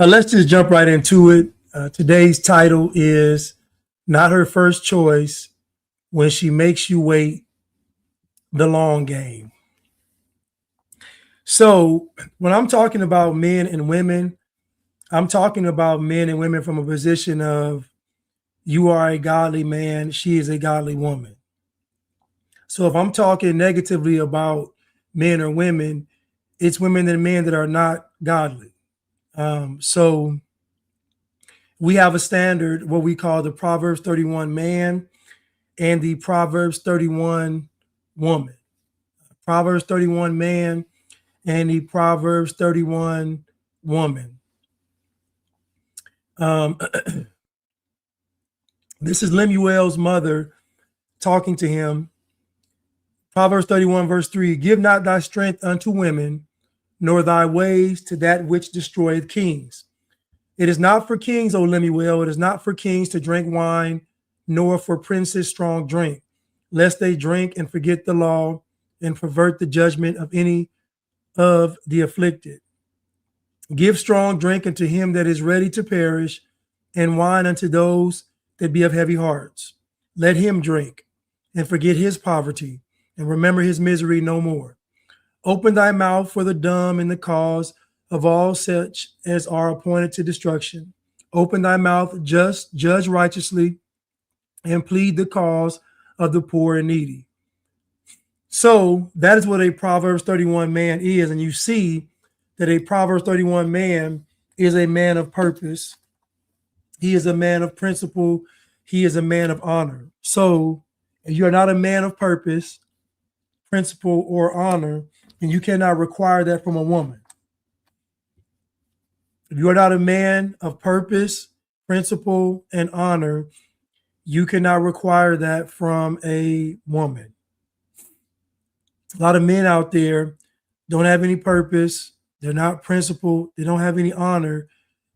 Let's just jump right into it. Today's title is Not Her First Choice When She Makes You Wait the Long Game. So, when I'm talking about men and women, I'm talking about men and women from a position of you are a godly man, she is a godly woman. So, if I'm talking negatively about men or women, it's women and men that are not godly. So, we have a standard, what we call the Proverbs 31 man and the Proverbs 31 woman. Proverbs 31 man and the Proverbs 31 woman. This is Lemuel's mother talking to him. Proverbs 31 verse 3, give not thy strength unto women, nor thy ways to that which destroyeth kings. It is not for kings, O Lemuel, it is not for kings to drink wine, nor for princes strong drink, lest they drink and forget the law and pervert the judgment of any of the afflicted. Give strong drink unto him that is ready to perish, and wine unto those that be of heavy hearts. Let him drink and forget his poverty, and remember his misery no more. Open thy mouth for the dumb and the cause of all such as are appointed to destruction. Open thy mouth, just, judge righteously, and plead the cause of the poor and needy. So that is what a Proverbs 31 man is. And you see that a Proverbs 31 man is a man of purpose. He is a man of principle. He is a man of honor. So if you're not a man of purpose, principle, or honor, then you cannot require that from a woman. If you are not a man of purpose, principle, and honor, you cannot require that from a woman. A lot of men out there don't have any purpose. They're not principled. They don't have any honor,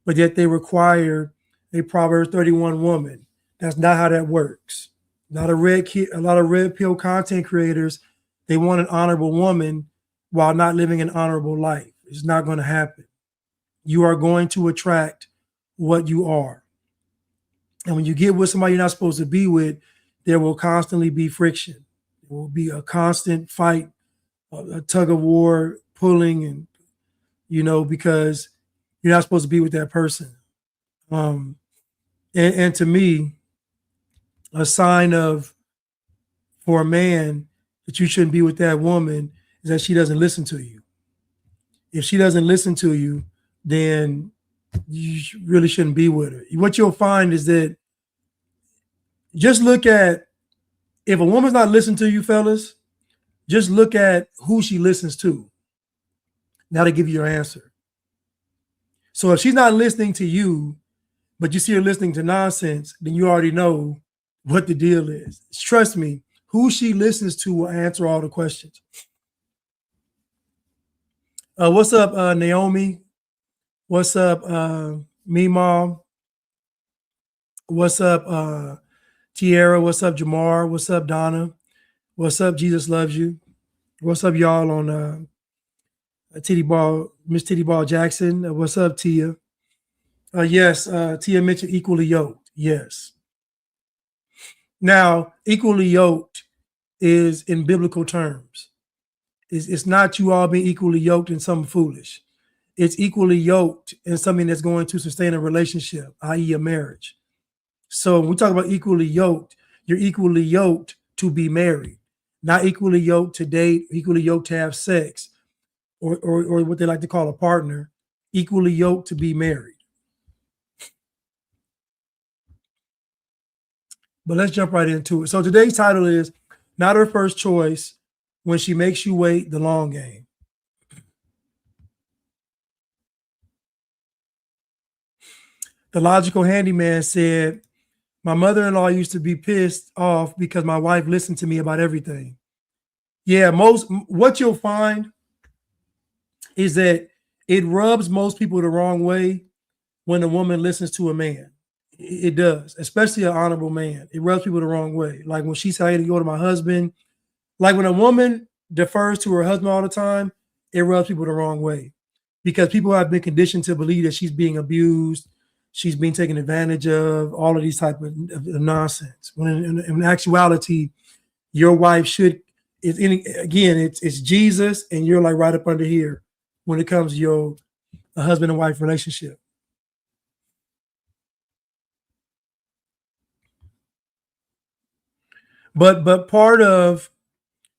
but yet they require a Proverbs 31 woman. That's not how that works. A lot of red pill content creators, they want an honorable woman while not living an honorable life. It's not going to happen. You are going to attract what you are. And when you get with somebody you're not supposed to be with, there will constantly be friction. There will be a constant fight, a tug of war, pulling, and because you're not supposed to be with that person. And to me, a sign for a man that you shouldn't be with that woman is that she doesn't listen to you. If she doesn't listen to you, then you really shouldn't be with her. What you'll find is that just look at, if a woman's not listening to you, fellas, just look at who she listens to. Now to give you your answer. So if she's not listening to you, but you see her listening to nonsense, then you already know what the deal is. Trust me, who she listens to will answer all the questions. What's up, Naomi? What's up, Meemaw? What's up, Tierra? What's up, Jamar? What's up, Donna? What's up, Jesus Loves You? What's up, y'all on Titty Ball, Miss Titty Ball Jackson? What's up, Tia? Yes, Tia mentioned equally yoked. Yes. Now, equally yoked is in biblical terms. It's not you all being equally yoked in something foolish. It's equally yoked in something that's going to sustain a relationship, i.e. a marriage. So when we talk about equally yoked, you're equally yoked to be married, not equally yoked to date, equally yoked to have sex, or what they like to call a partner, equally yoked to be married. But let's jump right into it. So today's title is Not Her First Choice When She Makes You Wait the Long Game. The Logical Handyman said, my mother-in-law used to be pissed off because my wife listened to me about everything. Yeah, what you'll find is that it rubs most people the wrong way when a woman listens to a man. It does, especially an honorable man. It rubs people the wrong way. Like when she said, I had to go to my husband. Like when a woman defers to her husband all the time, it rubs people the wrong way. because people have been conditioned to believe that she's being abused, she's being taken advantage of, all of these type of nonsense. When in actuality, your wife should is any again, it's Jesus, and you're like right up under here when it comes to your a husband and wife relationship. But part of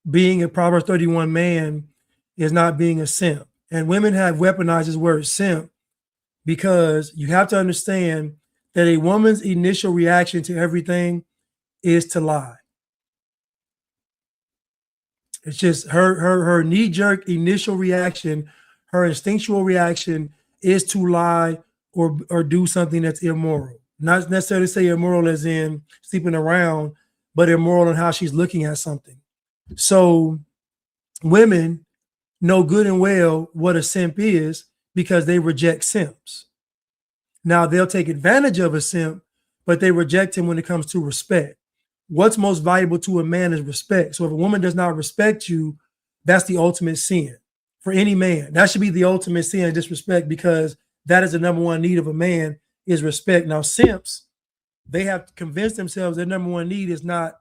being a Proverbs 31 man is not being a simp. And women have weaponized this word simp because you have to understand that a woman's initial reaction to everything is to lie. It's just her knee-jerk initial reaction, her instinctual reaction is to lie or do something that's immoral. Not necessarily say immoral as in sleeping around, but immoral in how she's looking at something. So women know good and well what a simp is because they reject simps. Now they'll take advantage of a simp, but they reject him when it comes to respect. What's most valuable to a man is respect. So if a woman does not respect you, that's the ultimate sin for any man. That should be the ultimate sin, disrespect, because that is the number one need of a man is respect. Now simps, they have convinced themselves their number one need is not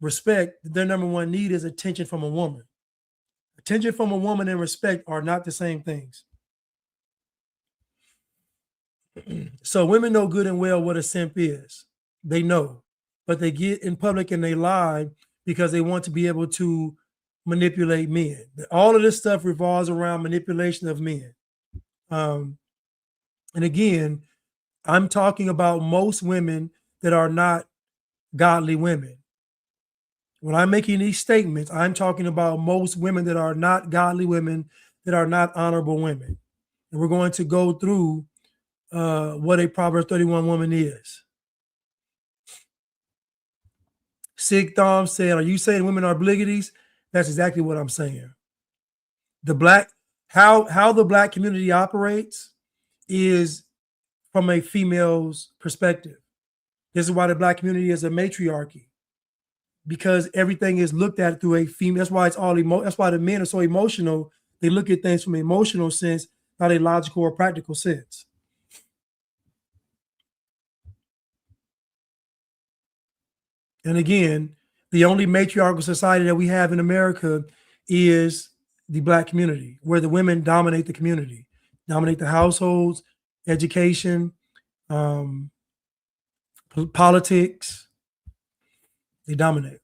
respect. Their number one need is attention from a woman. Attention from a woman and respect are not the same things. So women know good and well what a simp is. They know, but they get in public and they lie because they want to be able to manipulate men. All of this stuff revolves around manipulation of men. Um, and again, I'm talking about most women that are not godly women. When I'm making these statements, I'm talking about most women that are not godly women, that are not honorable women. And we're going to go through what a Proverbs 31 woman is. Sig Thom said, "Are you saying women are bliggities?" That's exactly what I'm saying. The black how the black community operates is from a female's perspective. This is why the black community is a matriarchy because everything is looked at through a female. That's why it's all that's why the men are so emotional. They look at things from an emotional sense, not a logical or practical sense. And again, the only matriarchal society that we have in America is the black community, where the women dominate the community, dominate the households, education, um, politics. They dominate.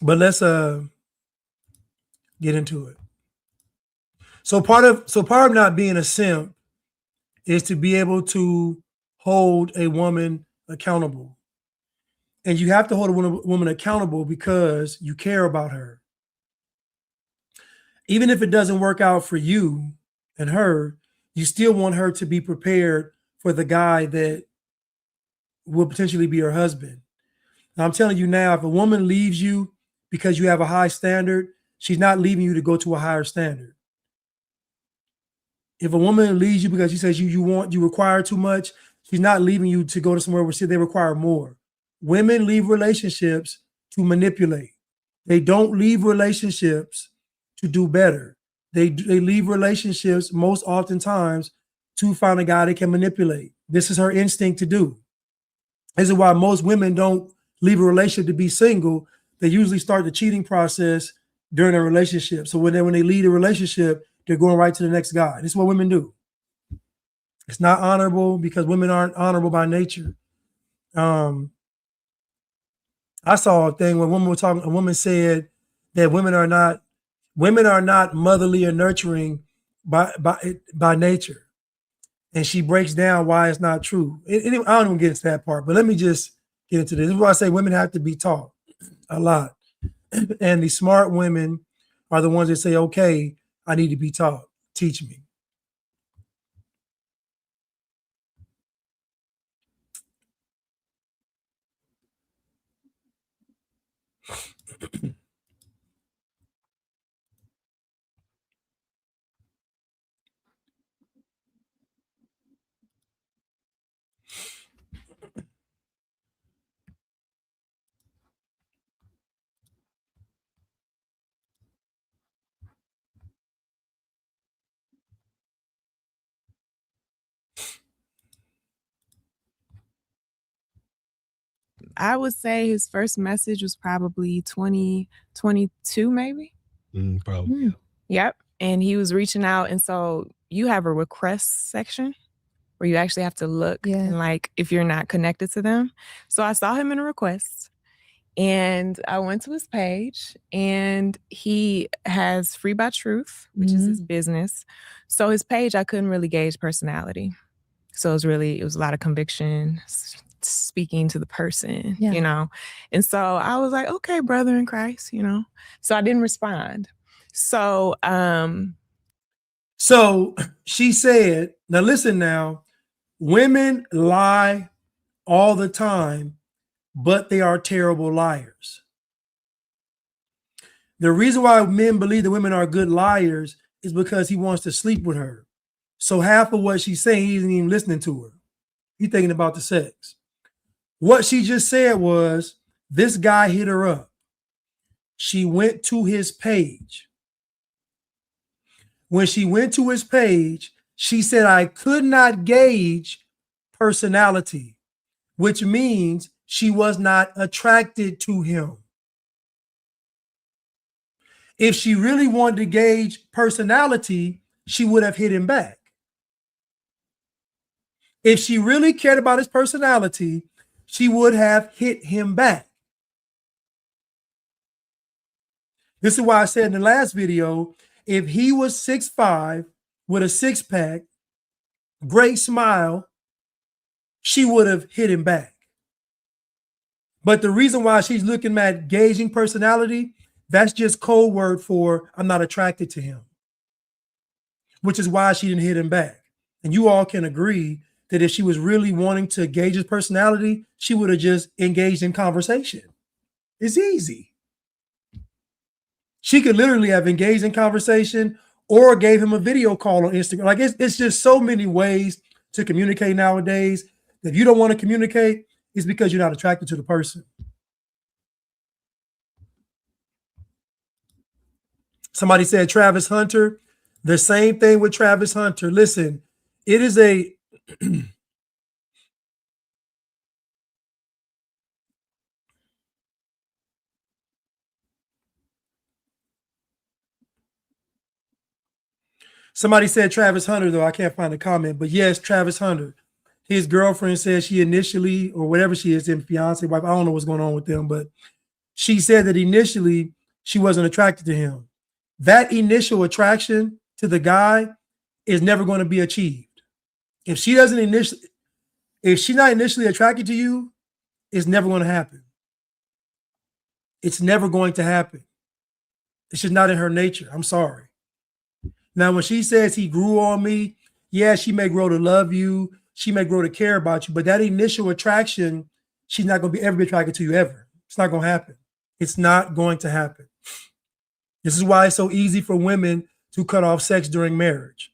But let's get into it. So part of not being a simp is to be able to hold a woman accountable. And you have to hold a woman accountable because you care about her. Even if it doesn't work out for you and her, you still want her to be prepared for the guy that will potentially be her husband. Now, I'm telling you now, if a woman leaves you because you have a high standard, she's not leaving you to go to a higher standard. If a woman leaves you because she says you require too much, she's not leaving you to go to somewhere where they require more. Women leave relationships to manipulate. They don't leave relationships to do better. They leave relationships most oftentimes to find a guy they can manipulate. This is her instinct to do. This is why most women don't leave a relationship to be single. They usually start the cheating process during a relationship. So when they leave a relationship, they're going right to the next guy. This is what women do. It's not honorable because women aren't honorable by nature. Um, I saw a thing where a woman said that women are not motherly or nurturing by nature. And she breaks down why it's not true. I don't even get into that part, but let me just get into this. This is why I say women have to be taught a lot. And the smart women are the ones that say, okay, I need to be taught. Teach me. I would say his first message was probably 2022, maybe. Probably. Yep. And he was reaching out. And so you have a request section where you actually have to look and like if you're not connected to them. So I saw him in a request and I went to his page and he has Free by Truth, which is his business. So his page, I couldn't really gauge personality. So it was a lot of conviction, speaking to the person, you know? And so I was like, okay, brother in Christ, you know? So I didn't respond. So, So she said, now listen now, women lie all the time, but they are terrible liars. The reason why men believe that women are good liars is because he wants to sleep with her. So half of what she's saying, he isn't even listening to her. He's thinking about the sex. What she just said was, this guy hit her up. She went to his page. When she went to his page, she said, I could not gauge personality, which means she was not attracted to him. If she really wanted to gauge personality, she would have hit him back. If she really cared about his personality, she would have hit him back. This is why I said in the last video, if he was 6'5" with a six-pack, great smile, she would have hit him back. But the reason why she's looking at gauging personality, that's just code word for I'm not attracted to him, which is why she didn't hit him back. And you all can agree that if she was really wanting to gauge his personality, she would have just engaged in conversation. It's easy. She could literally have engaged in conversation or gave him a video call on Instagram. Like it's just so many ways to communicate nowadays. If you don't want to communicate, it's because you're not attracted to the person. Somebody said Travis Hunter. The same thing with Travis Hunter. Listen, it is a somebody said Travis Hunter, though. I can't find a comment, but yes, Travis Hunter. His girlfriend said she initially, or whatever she is, in fiance, wife, I don't know what's going on with them, but she said that initially she wasn't attracted to him. That initial attraction to the guy is never going to be achieved. If she's not initially attracted to you, it's never going to happen. It's never going to happen. It's just not in her nature. I'm sorry. Now, when she says he grew on me, yeah, she may grow to love you. She may grow to care about you, but that initial attraction, she's not going to ever be attracted to you ever. It's not going to happen. It's not going to happen. This is why it's so easy for women to cut off sex during marriage.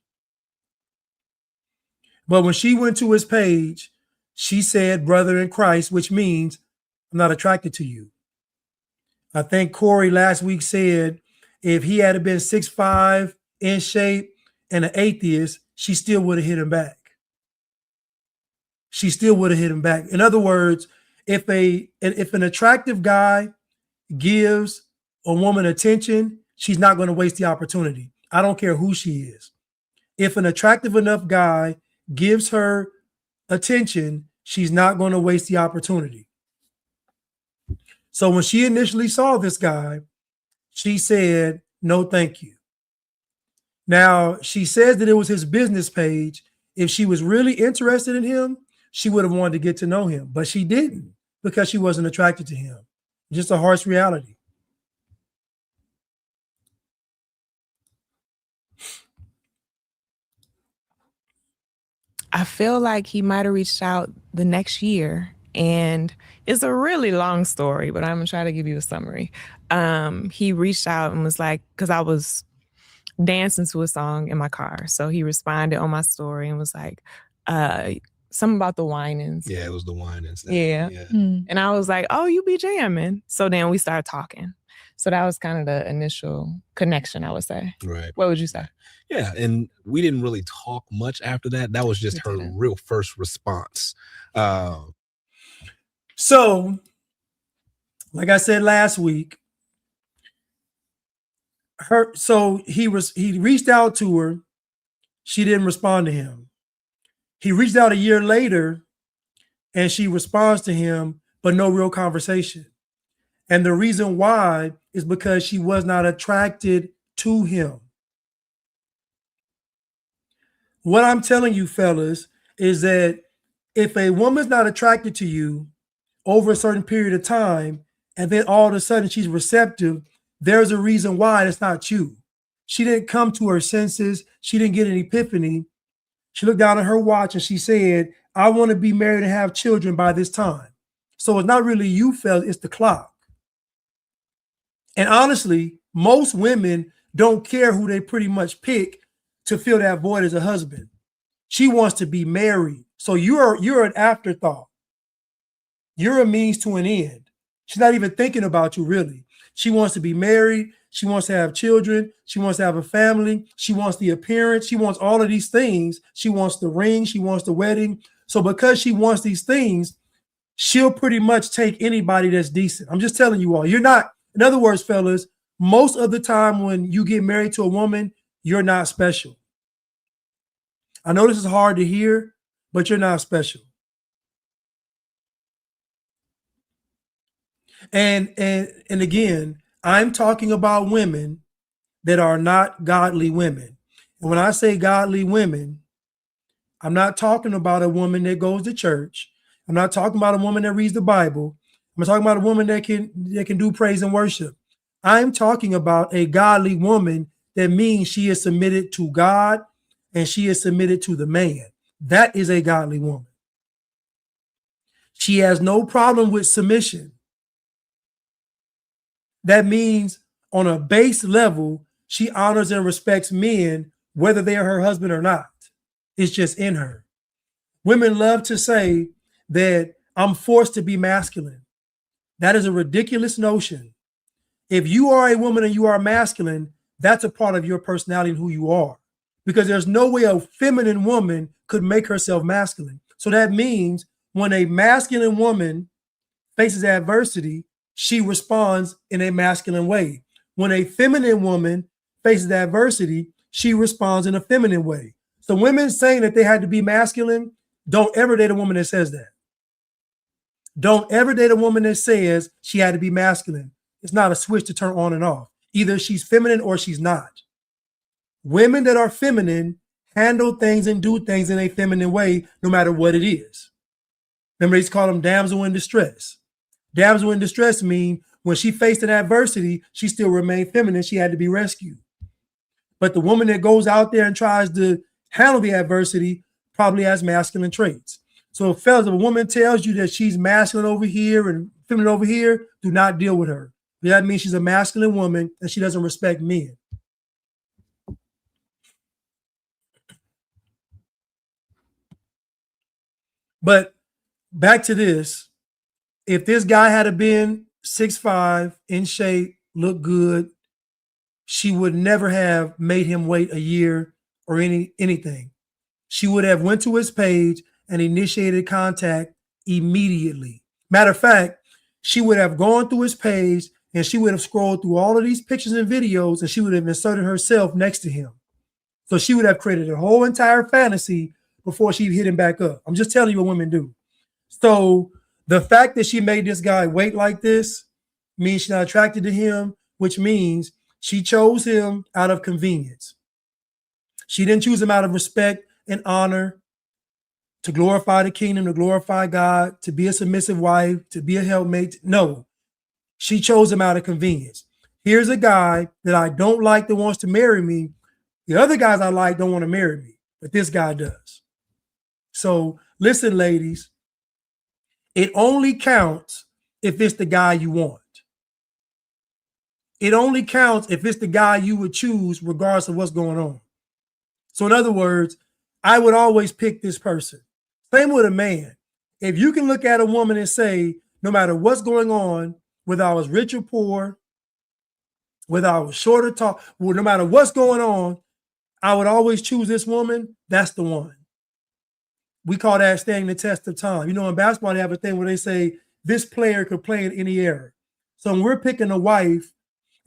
But when she went to his page, she said, brother in Christ, which means I'm not attracted to you. I think Corey last week said if he had been 6'5", in shape, and an atheist, she still would have hit him back. She still would have hit him back. In other words, if an attractive guy gives a woman attention, she's not going to waste the opportunity. I don't care who she is. If an attractive enough guy gives her attention, she's not going to waste the opportunity. So when she initially saw this guy, she said, no, thank you. Now, she says that it was his business page. If she was really interested in him, she would have wanted to get to know him, but she didn't because she wasn't attracted to him. Just a harsh reality. I feel like he might have reached out the next year, and it's a really long story, but I'm gonna try to give you a summary. He reached out and was like, because I was dancing to a song in my car. So he responded on my story and was like, something about the whinings. Yeah, it was the whinings. Yeah. And I was like, oh, you be jamming. So then we started talking. So that was kind of the initial connection, I would say. Right. What would you say? Yeah, and we didn't really talk much after that. That was just her real first response. So, like I said last week, he reached out to her. She didn't respond to him. He reached out a year later and she responds to him, but no real conversation. And the reason why is because she was not attracted to him. What I'm telling you, fellas, is that if a woman's not attracted to you over a certain period of time, and then all of a sudden she's receptive, there's a reason why it's not you. She didn't come to her senses. She didn't get an epiphany. She looked down at her watch and she said, I want to be married and have children by this time. So it's not really you, fellas, it's the clock. And honestly, most women don't care who they pretty much pick to fill that void as a husband. She wants to be married. So you're an afterthought. You're a means to an end. She's not even thinking about you, really. She wants to be married. She wants to have children. She wants to have a family. She wants the appearance. She wants all of these things. She wants the ring. She wants the wedding. So because she wants these things, she'll pretty much take anybody that's decent. I'm just telling you all. You're not, in other words, fellas, most of the time when you get married to a woman, you're not special. I know this is hard to hear, but you're not special. And again, I'm talking about women that are not godly women. And when I say godly women, I'm not talking about a woman that goes to church. I'm not talking about a woman that reads the Bible. I'm talking about a woman that can do praise and worship. I'm talking about a godly woman that means she is submitted to God and she is submitted to the man. That is a godly woman. She has no problem with submission. That means on a base level, she honors and respects men, whether they are her husband or not. It's just in her. Women love to say that I'm forced to be masculine. That is a ridiculous notion. If you are a woman and you are masculine, that's a part of your personality and who you are. Because there's no way a feminine woman could make herself masculine. So that means when a masculine woman faces adversity, she responds in a masculine way. When a feminine woman faces adversity, she responds in a feminine way. So women saying that they had to be masculine, don't ever date a woman that says that. Don't ever date a woman that says she had to be masculine. It's not a switch to turn on and off. Either she's feminine or she's not. Women that are feminine handle things and do things in a feminine way, no matter what it is. Remember, they call them damsel in distress. Damsel in distress mean when she faced an adversity, she still remained feminine. She had to be rescued. But the woman that goes out there and tries to handle the adversity probably has masculine traits. So fellas, if a woman tells you that she's masculine over here and feminine over here, do not deal with her. That means she's a masculine woman and she doesn't respect men. But back to this. If this guy had been 6'5", in shape, looked good, she would never have made him wait a year or anything. She would have went to his page and initiated contact immediately. Matter of fact, she would have gone through his page and she would have scrolled through all of these pictures and videos and she would have inserted herself next to him. So she would have created a whole entire fantasy before she hit him back up. I'm just telling you what women do. So the fact that she made this guy wait like this means she's not attracted to him, which means she chose him out of convenience. She didn't choose him out of respect and honor, to glorify the kingdom, to glorify God, to be a submissive wife, to be a helpmate. No, she chose him out of convenience. Here's a guy that I don't like that wants to marry me. The other guys I like don't want to marry me, but this guy does. So listen, ladies, it only counts if it's the guy you want. It only counts if it's the guy you would choose regardless of what's going on. So in other words, I would always pick this person. Same with a man. If you can look at a woman and say, no matter what's going on, whether I was rich or poor, whether I was short or tall, well, no matter what's going on, I would always choose this woman. That's the one. We call that standing the test of time. You know, in basketball, they have a thing where they say this player could play in any era. So when we're picking a wife,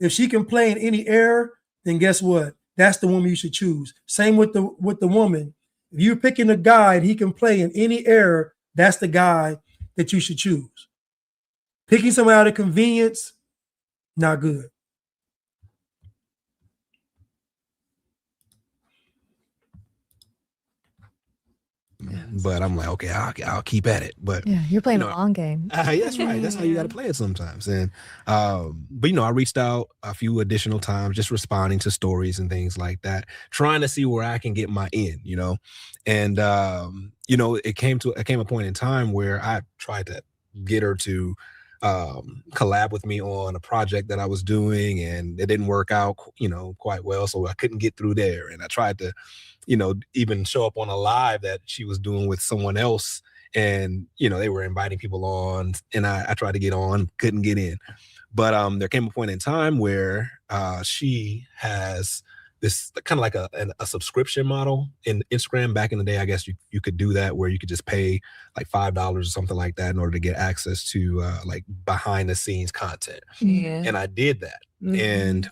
if she can play in any era, then guess what? That's the woman you should choose. Same with the woman. If you're picking a guy and he can play in any era, that's the guy that you should choose. Picking someone out of convenience, not good. But I'm like, okay, I'll keep at it. But yeah, you're playing a long game. That's right. That's how you got to play it sometimes. And but I reached out a few additional times, just responding to stories and things like that, trying to see where I can get my in. And it came a point in time where I tried to get her to collab with me on a project that I was doing, and it didn't work out, quite well. So I couldn't get through there. And I tried to, even show up on a live that she was doing with someone else. And, they were inviting people on, and I tried to get on, couldn't get in. But there came a point in time where she has this kind of like a subscription model in Instagram. Back in the day, I guess you could do that, where you could just pay like $5 or something like that in order to get access to like behind the scenes content. Yeah. And I did that. And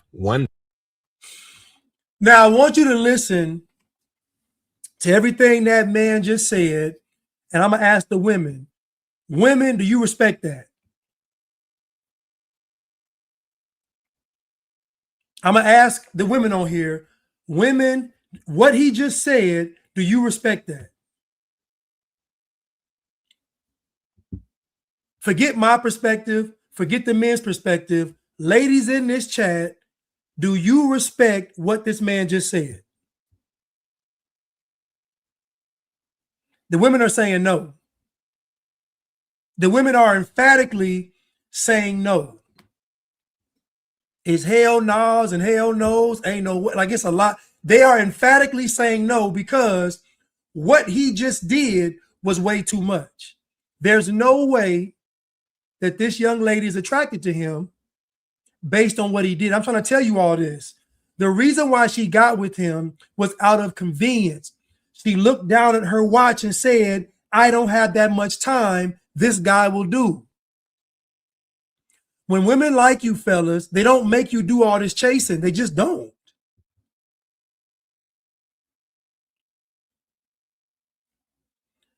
now I want you to listen to everything that man just said, and I'm gonna ask the women. Women, do you respect that? I'm gonna ask the women on here. Women, what he just said, do you respect that? Forget my perspective, forget the men's perspective. Ladies in this chat, do you respect what this man just said? The women are saying no. The women are emphatically saying no. It's hell no's and hell no's. Ain't no, like it's a lot. They are emphatically saying no because what he just did was way too much. There's no way that this young lady is attracted to him based on what he did. I'm trying to tell you all this. The reason why she got with him was out of convenience. She looked down at her watch and said, I don't have that much time. This guy will do. When women like you, fellas, they don't make you do all this chasing. They just don't.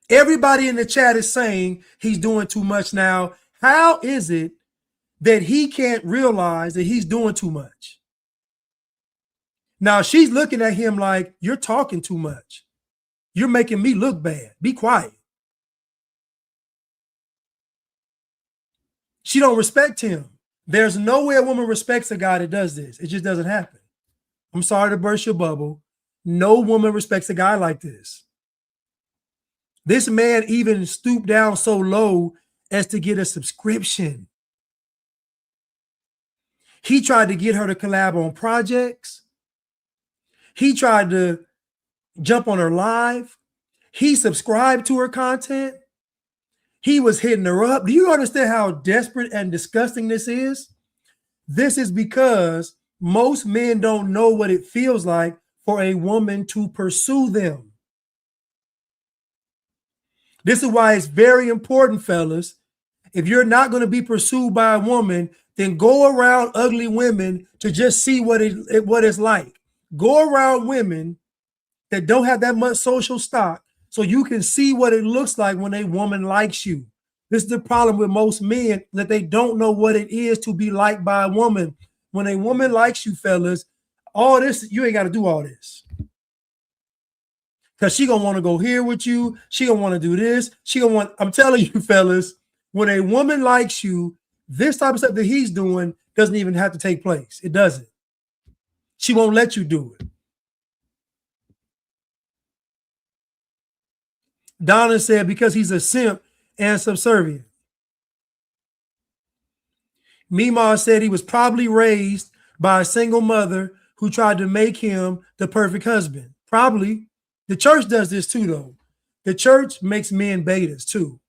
Everybody in the chat is saying he's doing too much now. How is it that he can't realize that he's doing too much? Now she's looking at him like, you're talking too much. You're making me look bad. Be quiet. She don't respect him. There's no way a woman respects a guy that does this. It just doesn't happen. I'm sorry to burst your bubble. No woman respects a guy like this. This man even stooped down so low as to get a subscription. He tried to get her to collab on projects. He tried to jump on her live. He subscribed to her content. He was hitting her up. Do you understand how desperate and disgusting this is? This is because most men don't know what it feels like for a woman to pursue them. This is why it's very important, fellas. If you're not going to be pursued by a woman, then go around ugly women to just see what it's like. Go around women that don't have that much social stock so you can see what it looks like when a woman likes you. This is the problem with most men, that they don't know what it is to be liked by a woman. When a woman likes you, fellas, all this, you ain't got to do all this. Because she going to want to go here with you. She going to want to do this. I'm telling you, fellas, when a woman likes you, this type of stuff that he's doing doesn't even have to take place. It doesn't. She won't let you do it. Donna said because he's a simp and subservient. Mima said he was probably raised by a single mother who tried to make him the perfect husband. Probably. The church does this too, though. The church makes men betas too.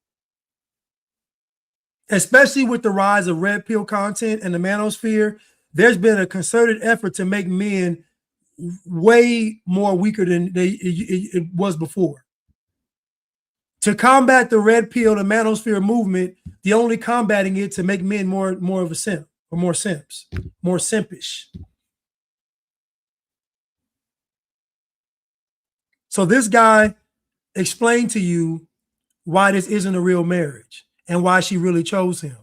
Especially with the rise of red pill content and the manosphere, there's been a concerted effort to make men way more weaker than it was before. To combat the red pill, the manosphere movement, the only combating it to make men more of a simp, or more simps, more simpish. So this guy explained to you why this isn't a real marriage and why she really chose him.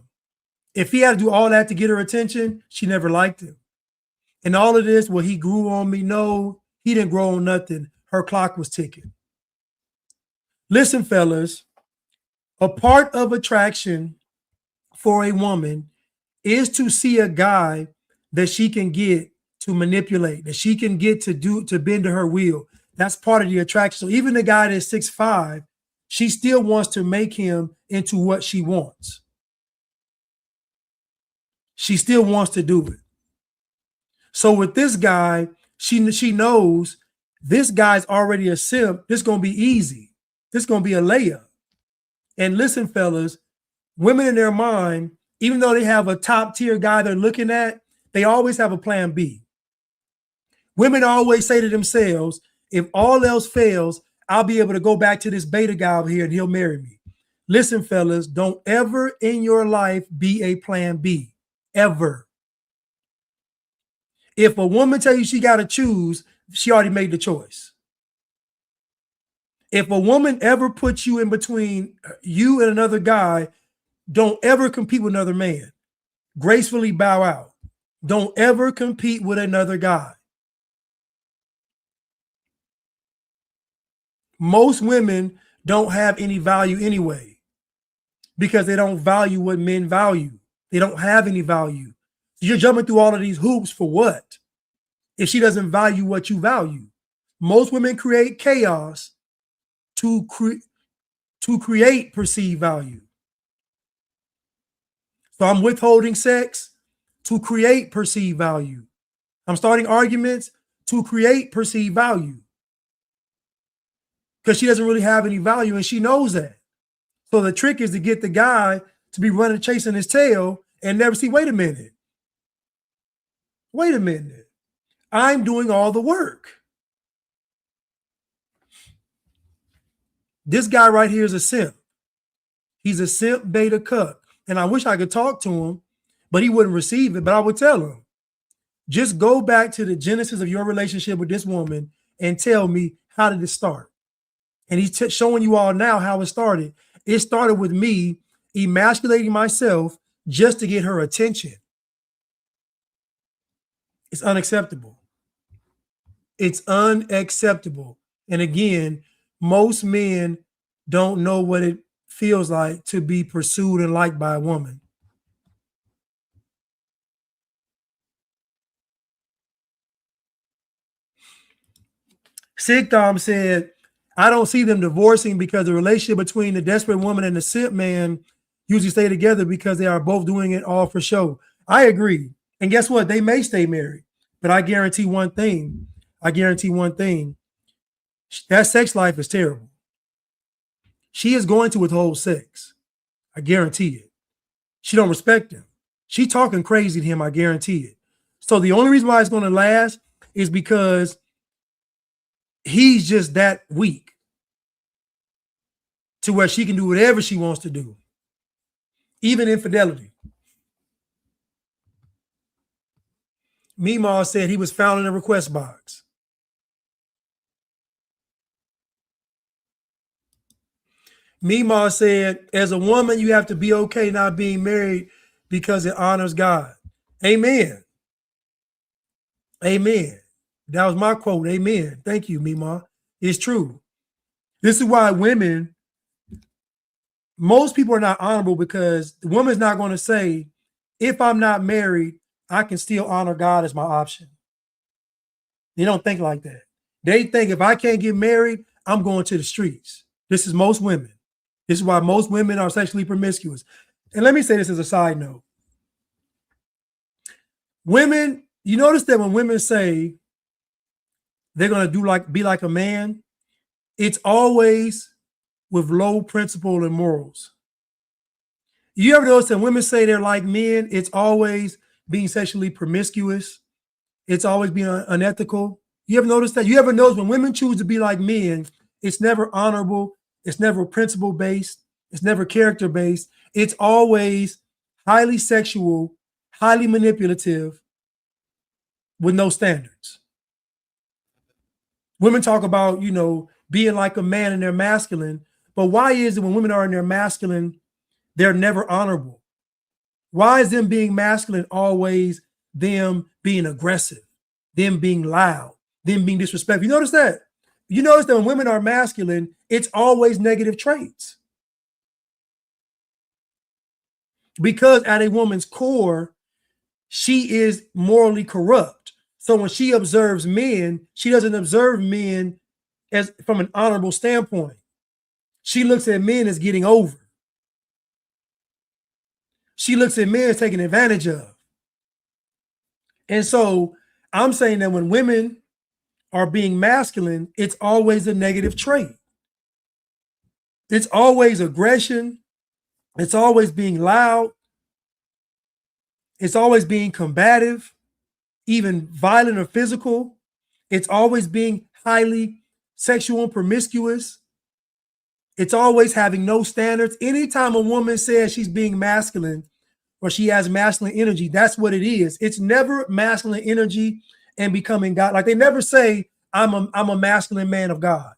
If he had to do all that to get her attention, she never liked him. And all of this, well, he grew on me. No, he didn't grow on nothing. Her clock was ticking. Listen, fellas, a part of attraction for a woman is to see a guy that she can get to manipulate, that she can get to bend to her will. That's part of the attraction. So even the guy that's 6'5", she still wants to make him into what she wants. She still wants to do it. So with this guy, she knows this guy's already a simp. This is going to be easy. This is going to be a layup. And listen, fellas, women in their mind, even though they have a top tier guy they're looking at, they always have a plan B. Women always say to themselves, if all else fails, I'll be able to go back to this beta guy over here and he'll marry me. Listen, fellas, don't ever in your life be a plan B, ever. If a woman tell you she got to choose, she already made the choice. If a woman ever puts you in between you and another guy, don't ever compete with another man. Gracefully bow out. Don't ever compete with another guy. Most women don't have any value anyway because they don't value what men value. They don't have any value. You're jumping through all of these hoops for what? If she doesn't value what you value. Most women create chaos to create perceived value. So I'm withholding sex to create perceived value. I'm starting arguments to create perceived value. Because she doesn't really have any value and she knows that. So the trick is to get the guy to be running, chasing his tail and never see, wait a minute. Wait a minute. I'm doing all the work. This guy right here is a simp. He's a simp beta cuck. And I wish I could talk to him, but he wouldn't receive it. But I would tell him, just go back to the genesis of your relationship with this woman and tell me, how did it start? And he's showing you all now how it started. It started with me emasculating myself just to get her attention. It's unacceptable. It's unacceptable. And again, most men don't know what it feels like to be pursued and liked by a woman. Sigdom said, I don't see them divorcing because the relationship between the desperate woman and the simp man usually stay together because they are both doing it all for show. I agree. And guess what? They may stay married, but I guarantee one thing. That sex life is terrible. She is going to withhold sex. I guarantee it. She don't respect him. She talking crazy to him. I guarantee it. So the only reason why it's going to last is because he's just that weak to where she can do whatever she wants to do, even infidelity. Meemaw said he was found in a request box. Meemaw said, as a woman, you have to be okay not being married because it honors God. Amen. Amen. That was my quote. Amen. Thank you, Meemaw. It's true. This is why women, most people are not honorable because the woman's not going to say, if I'm not married, I can still honor God as my option. They don't think like that. They think if I can't get married, I'm going to the streets. This is most women. This is why most women are sexually promiscuous. And let me say this as a side note. Women, you notice that when women say they're going to be like a man, it's always with low principle and morals. You ever notice that women say they're like men, it's always being sexually promiscuous. It's always being unethical. You ever notice that? You ever notice when women choose to be like men, it's never honorable. It's never principle based. It's never character based. It's always highly sexual, highly manipulative, with no standards. Women talk about, being like a man and they're masculine. But why is it when women are in their masculine, they're never honorable? Why is them being masculine always them being aggressive, them being loud, them being disrespectful? You notice that? You notice that when women are masculine, it's always negative traits. Because at a woman's core, she is morally corrupt. So when she observes men, she doesn't observe men as from an honorable standpoint. She looks at men as getting over. She looks at men as taken advantage of. And so I'm saying that when women are being masculine, it's always a negative trait. It's always aggression. It's always being loud. It's always being combative, even violent or physical. It's always being highly sexual and promiscuous. It's always having no standards. Anytime a woman says she's being masculine or she has masculine energy, that's what it is. It's never masculine energy and becoming God. Like they never say, I'm a masculine man of God.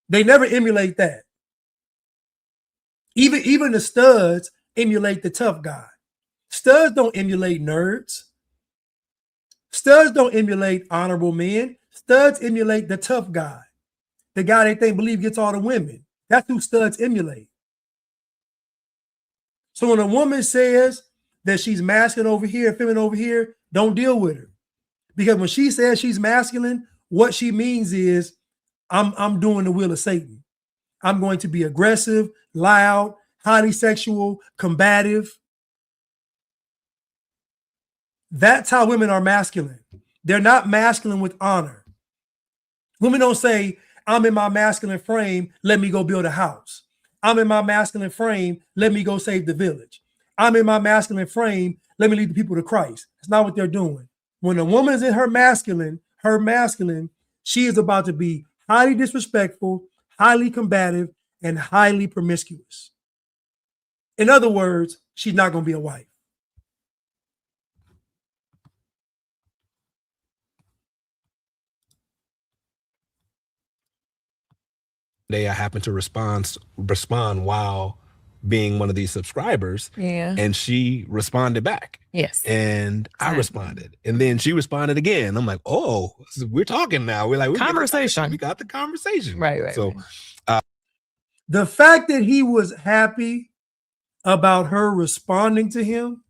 They never emulate that. Even the studs emulate the tough guy. Studs don't emulate nerds. Studs don't emulate honorable men. Studs emulate the tough guy. The guy they think believe gets all the women. That's who studs emulate. So when a woman says that she's masculine over here, feminine over here, don't deal with her. Because when she says she's masculine, what she means is I'm doing the will of Satan. I'm going to be aggressive, loud, highly sexual, combative. That's how women are masculine. They're not masculine with honor. Women don't say, I'm in my masculine frame, let me go build a house. I'm in my masculine frame, let me go save the village. I'm in my masculine frame, let me lead the people to Christ. That's not what they're doing. When a woman is in her masculine, she is about to be highly disrespectful, highly combative, and highly promiscuous. In other words, she's not going to be a wife. I happened to respond while being one of these subscribers. Yeah. And she responded back. Yes. And I responded. And then she responded again. I'm like, oh, we're talking now. We're like, conversation. We got the conversation. Right. So the fact that he was happy about her responding to him,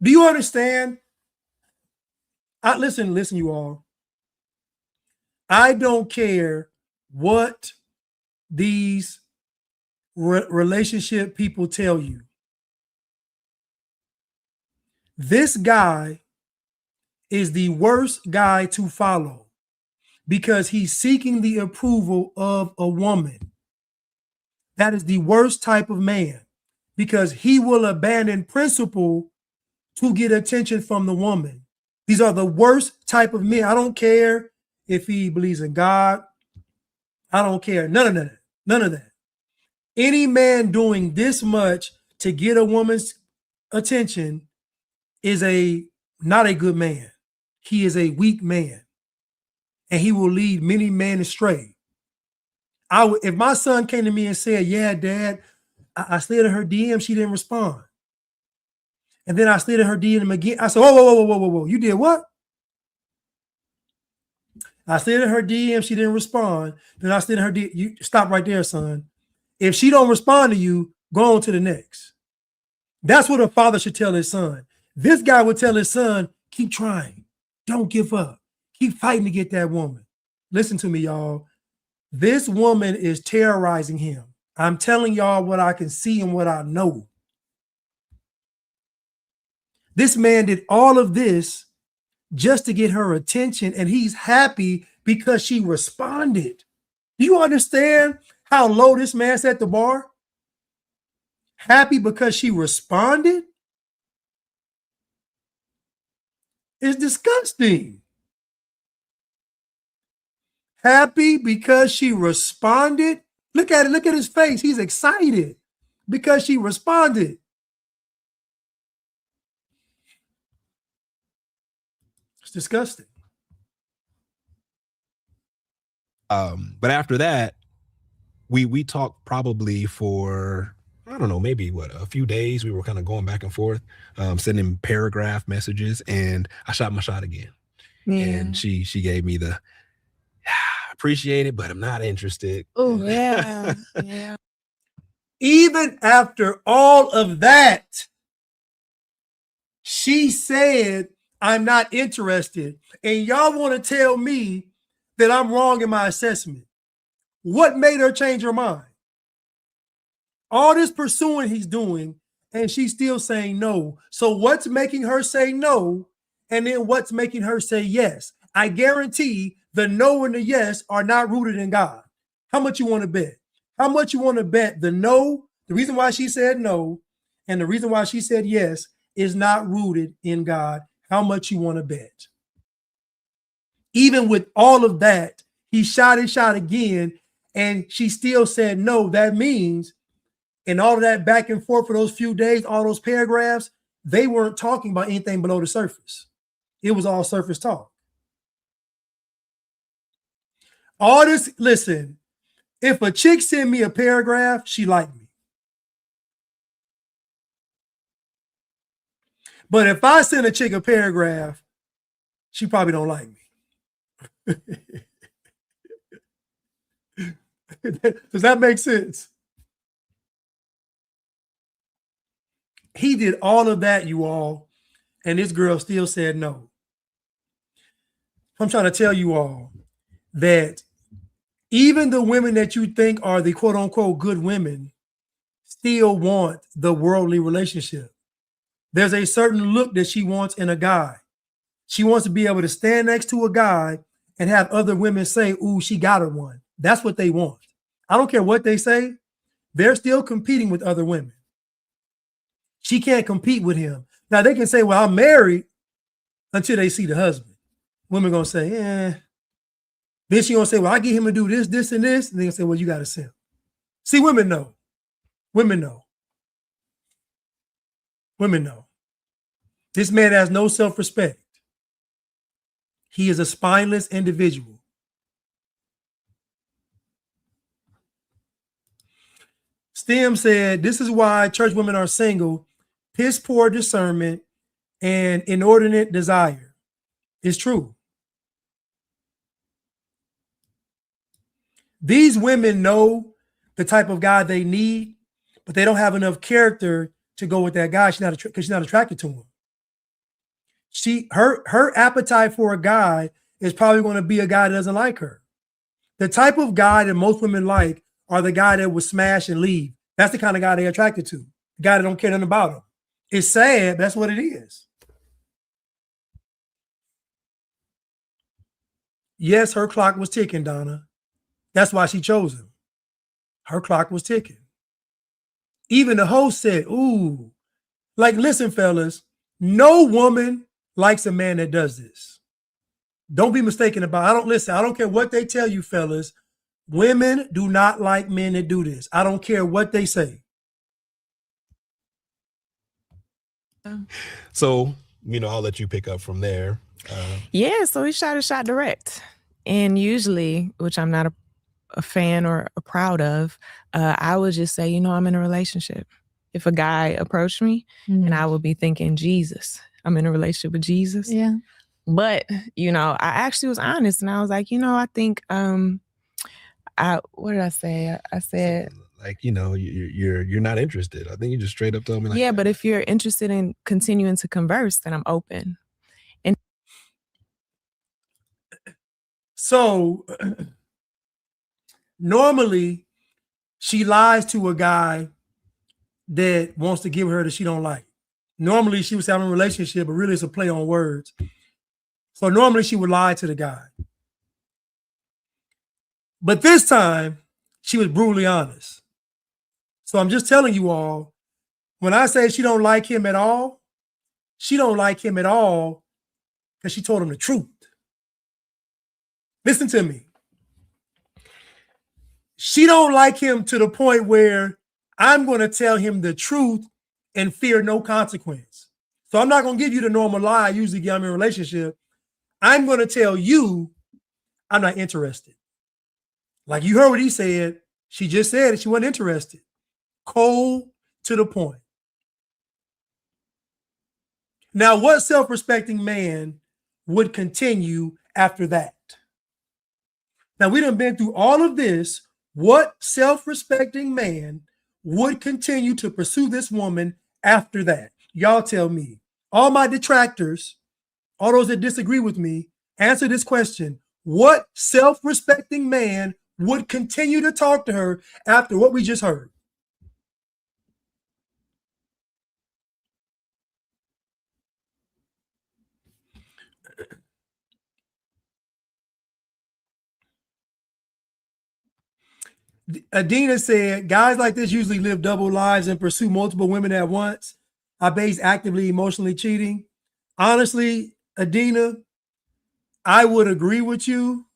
do you understand? Listen, you all. I don't care what these relationship people tell you. This guy is the worst guy to follow because he's seeking the approval of a woman. That is the worst type of man because he will abandon principle to get attention from the woman. These are the worst type of men. I don't care if he believes in God. I don't care. None of that. None of that. Any man doing this much to get a woman's attention is not a good man. He is a weak man. And he will lead many men astray. If my son came to me and said, yeah, Dad, I slid in her DM, she didn't respond. And then I slid in her DM again. I said, whoa. You did what? I slid in her DM, she didn't respond. Then I slid in her DM. You stop right there, son. If she don't respond to you, go on to the next. That's what a father should tell his son. This guy would tell his son, keep trying. Don't give up. Keep fighting to get that woman. Listen to me, y'all. This woman is terrorizing him. I'm telling y'all what I can see and what I know. This man did all of this just to get her attention, and he's happy because she responded. Do you understand how low this man set the bar? Happy because she responded? It's disgusting. Happy because she responded? Look at it. Look at his face. He's excited because she responded. It's disgusting. But after that, we talked probably for, I don't know, maybe a few days. We were kind of going back and forth, sending paragraph messages, and I shot my shot again. Yeah. And she gave me the, appreciate it, but I'm not interested. Oh, yeah. Yeah. Even after all of that, she said, I'm not interested. And y'all want to tell me that I'm wrong in my assessment. What made her change her mind? All this pursuing he's doing, and she's still saying no. So what's making her say no? And then what's making her say yes? I guarantee the no and the yes are not rooted in God. How much you want to bet? How much you want to bet the no, the reason why she said no, and the reason why she said yes is not rooted in God? How much you want to bet? Even with all of that, he shot and shot again, and she still said no. That means, in all of that back and forth for those few days, all those paragraphs, they weren't talking about anything below the surface. It was all surface talk. All this, listen, if a chick send me a paragraph, she like me. But if I send a chick a paragraph, she probably don't like me. Does that make sense? He did all of that, you all, and this girl still said no. I'm trying to tell you all that even the women that you think are the quote unquote good women still want the worldly relationship. There's a certain look that she wants in a guy. She wants to be able to stand next to a guy and have other women say, ooh, she got her one. That's what they want. I don't care what they say. They're still competing with other women. She can't compete with him. Now they can say, well, I'm married, until they see the husband. Women gonna say, eh. Then she gonna say, well, I get him to do this, this, and this. And they gonna say, well, you got to simp. See, women know. Women know. Women know. This man has no self-respect. He is a spineless individual. Stem said, this is why church women are single, piss poor discernment, and inordinate desire. It's true. These women know the type of guy they need, but they don't have enough character to go with that guy. Because she's not attracted to him. Her appetite for a guy is probably going to be a guy that doesn't like her. The type of guy that most women like are the guy that would smash and leave. That's the kind of guy they're attracted to. The guy that don't care nothing about him. It's sad, but that's what it is. Yes, her clock was ticking, Donna. That's why she chose him. Her clock was ticking. Even the host said, ooh, like, listen, fellas, no woman likes a man that does this. Don't be mistaken about it. I don't care what they tell you, fellas. Women do not like men that do this. I don't care what they say. So, I'll let you pick up from there. Yeah, so he shot a shot direct. And usually, which I'm not a fan or proud of, I would just say, I'm in a relationship. If a guy approached me, and I would be thinking, Jesus, I'm in a relationship with Jesus. Yeah. But, I actually was honest, and I was like, I think, what did I say? I said, like, you're not interested. I think you just straight up told me like, yeah, but if you're interested in continuing to converse, then I'm open. And so normally she lies to a guy that wants to give her that she don't like. Normally she was having a relationship, but really it's a play on words. So normally she would lie to the guy. But this time she was brutally honest. So I'm just telling you all, when I say she don't like him at all, she don't like him at all because she told him the truth. Listen to me. She don't like him to the point where I'm going to tell him the truth and fear no consequence. So I'm not going to give you the normal lie I usually give in a relationship. I'm going to tell you I'm not interested. Like you heard what he said. She just said that she wasn't interested. Cold to the point. Now, what self-respecting man would continue after that? Now, we done been through all of this. What self-respecting man would continue to pursue this woman after that? Y'all tell me. All my detractors, all those that disagree with me, answer this question. What self-respecting man would continue to talk to her after what we just heard? Adina said, guys like this usually live double lives and pursue multiple women at once. I base actively emotionally cheating. Honestly, Adina, I would agree with you,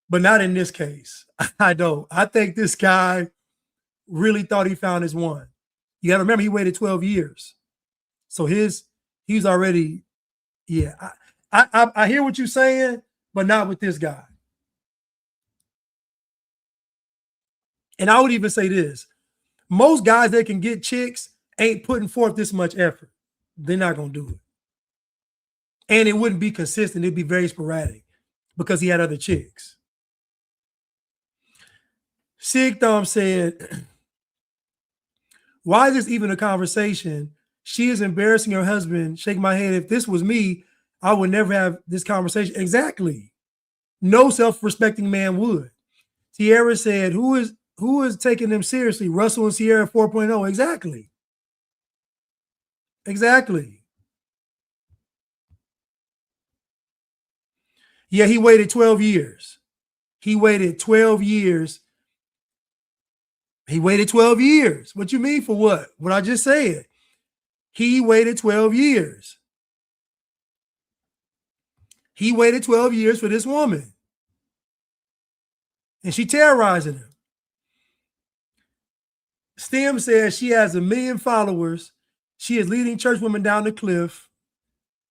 but not in this case. I don't. I think this guy really thought he found his one. You got to remember, he waited 12 years. So he's already, yeah. I hear what you're saying, but not with this guy. And I would even say this. Most guys that can get chicks ain't putting forth this much effort. They're not going to do it. And it wouldn't be consistent. It'd be very sporadic because he had other chicks. Sig Thumb said, why is this even a conversation? She is embarrassing her husband. Shake my head. If this was me, I would never have this conversation. Exactly. No self-respecting man would. Tierra said, who is taking them seriously? Russell and Sierra 4.0. Exactly. Exactly. Yeah, he waited 12 years. He waited 12 years. He waited 12 years. What you mean for what? What I just said. He waited 12 years. He waited 12 years for this woman. And she terrorizing him. Stem says she has 1 million followers. She is leading church women down the cliff.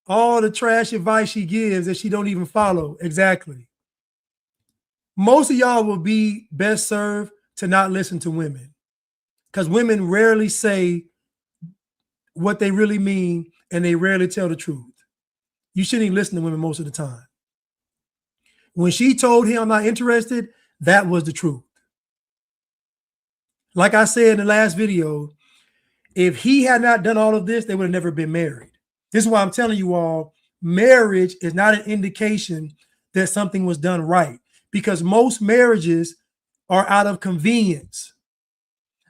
All the trash advice she gives that she don't even follow. Exactly. Most of y'all will be best served to not listen to women because women rarely say what they really mean and they rarely tell the truth. You shouldn't even listen to women most of the time. When she told him I'm not interested, that was the truth. Like I said in the last video, if he had not done all of this, they would have never been married. This is why I'm telling you all, marriage is not an indication that something was done right because most marriages are out of convenience.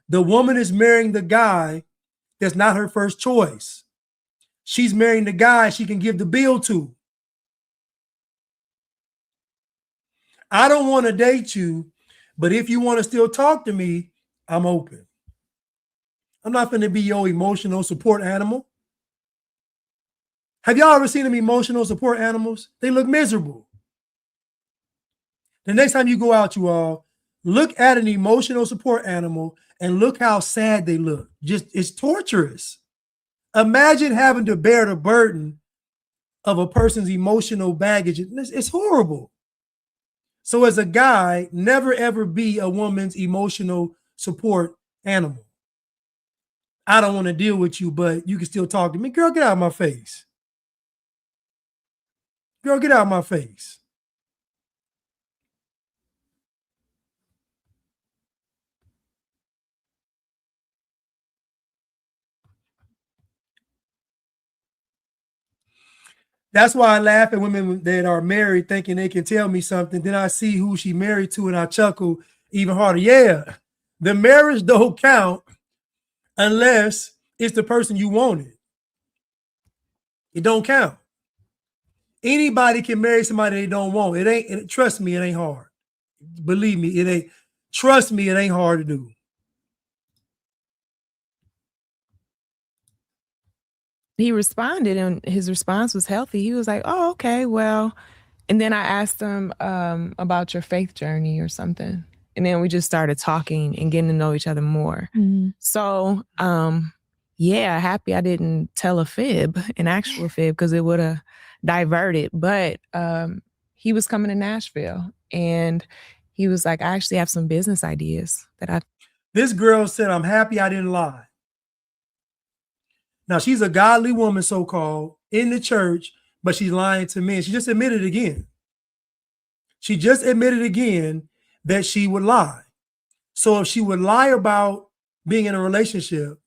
The woman is marrying the guy that's not her first choice. She's marrying the guy she can give the bill to. I don't want to date you, but if you want to still talk to me, I'm open. I'm not going to be your emotional support animal. Have y'all ever seen them emotional support animals? They look miserable. The next time you go out, you all look at an emotional support animal and look how sad they look. Just it's torturous. Imagine having to bear the burden of a person's emotional baggage. It's horrible. So as a guy, never ever be a woman's emotional support animal. I don't want to deal with you, but you can still talk to me. Girl, get out of my face. Girl, get out of my face. That's why I laugh at women that are married thinking they can tell me something. Then I see who she married to and I chuckle even harder. Yeah, the marriage don't count unless it's the person you wanted. It don't count. Anybody can marry somebody they don't want. Trust me, it ain't hard. Believe me, it ain't. Trust me, it ain't hard to do. He responded and his response was healthy. He was like, oh, okay, well. And then I asked him about your faith journey or something. And then we just started talking and getting to know each other more. So, yeah, happy I didn't tell a fib, an actual fib, because it would have diverted. But he was coming to Nashville and he was like, I actually have some business ideas that I. This girl said, I'm happy I didn't lie. Now, she's a godly woman, so-called, in the church, but she's lying to men. She just admitted again. She just admitted again that she would lie. So if she would lie about being in a relationship,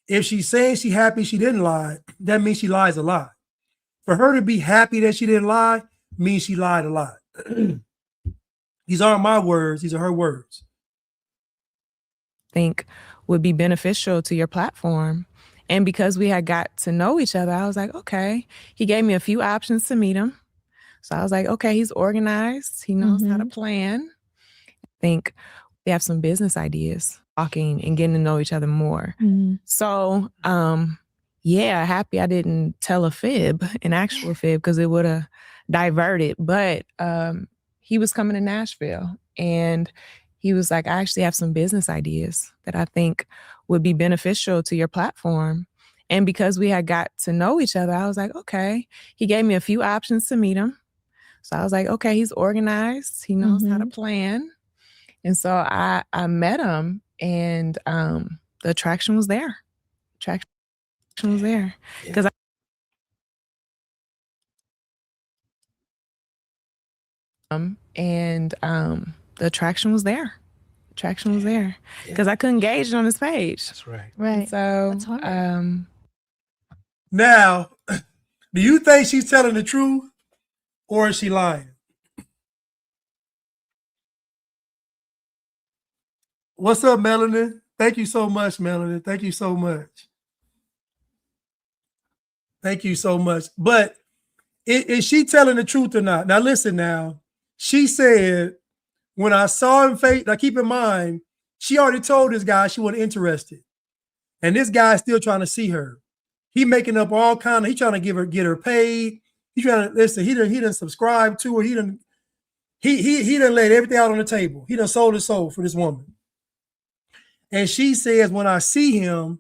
if she's saying she's happy she didn't lie, that means she lies a lot. For her to be happy that she didn't lie means she lied a lot. These aren't my words. These are her words. Think would be beneficial to your platform. And because we had got to know each other, I was like, okay. He gave me a few options to meet him. So I was like, okay, he's organized. He knows how to plan. I think we have some business ideas, talking and getting to know each other more. So, yeah, happy I didn't tell a fib, an actual fib, because it would have diverted. But he was coming to Nashville and he was like, I actually have some business ideas that I think would be beneficial to your platform. And because we had got to know each other, I was like, okay. He gave me a few options to meet him. So I was like, okay, he's organized. He knows how to plan. And so I met him and the attraction was there. Attraction was there. Because the attraction was there. Attraction was there. Because I couldn't gauge it on his page. That's right. Right. So That's hard. Now, do you think she's telling the truth or is she lying? What's up, Melanie? Thank you so much, Melanie. Thank you so much. Thank you so much. But is she telling the truth or not? Now, listen now. She said, when I saw him face, now keep in mind, she already told this guy she wasn't interested. And this guy's still trying to see her. He making up all kind of, he trying to get her paid. He trying to listen, he didn't subscribe to her. He didn't laid everything out on the table. He done sold his soul for this woman. And she says, when I see him,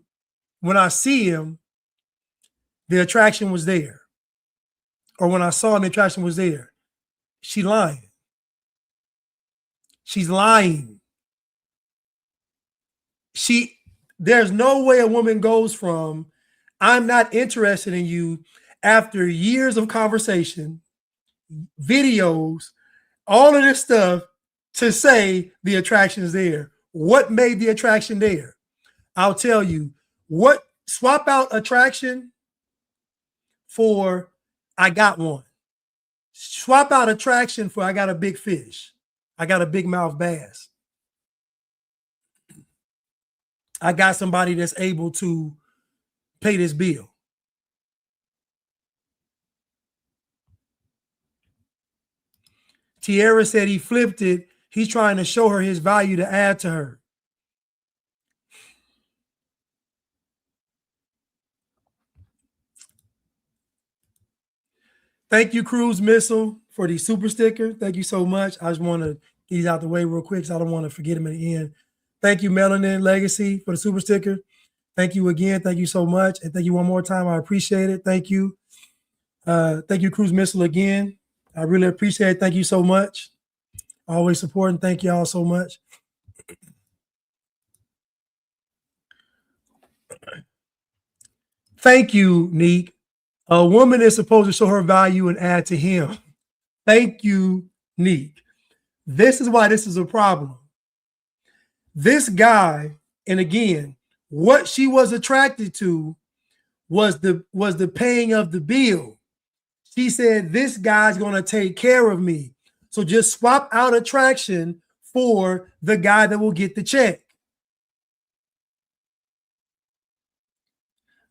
the attraction was there. Or when I saw him, the attraction was there. She lying. She's lying. There's no way a woman goes from, I'm not interested in you, after years of conversation, videos, all of this stuff, to say the attraction is there. What made the attraction there? I'll tell you. Swap out attraction for I got one. Swap out attraction for I got a big fish. I got a big mouth bass. I got somebody that's able to pay this bill. Tierra said he flipped it. He's trying to show her his value to add to her. Thank you, Cruise Missile, for the super sticker. Thank you so much. I just want to get these out the way real quick because I don't want to forget them at the end. Thank you, Melanin Legacy, for the super sticker. Thank you again. Thank you so much. And thank you one more time. I appreciate it. Thank you. Thank you, Cruise Missile, again. I really appreciate it. Thank you so much. Always supporting. Thank you all so much. Thank you, Neek. A woman is supposed to show her value and add to him. Thank you, Neek. This is why this is a problem. This guy, and again, what she was attracted to was the paying of the bill. She said, this guy's going to take care of me. So just swap out attraction for the guy that will get the check.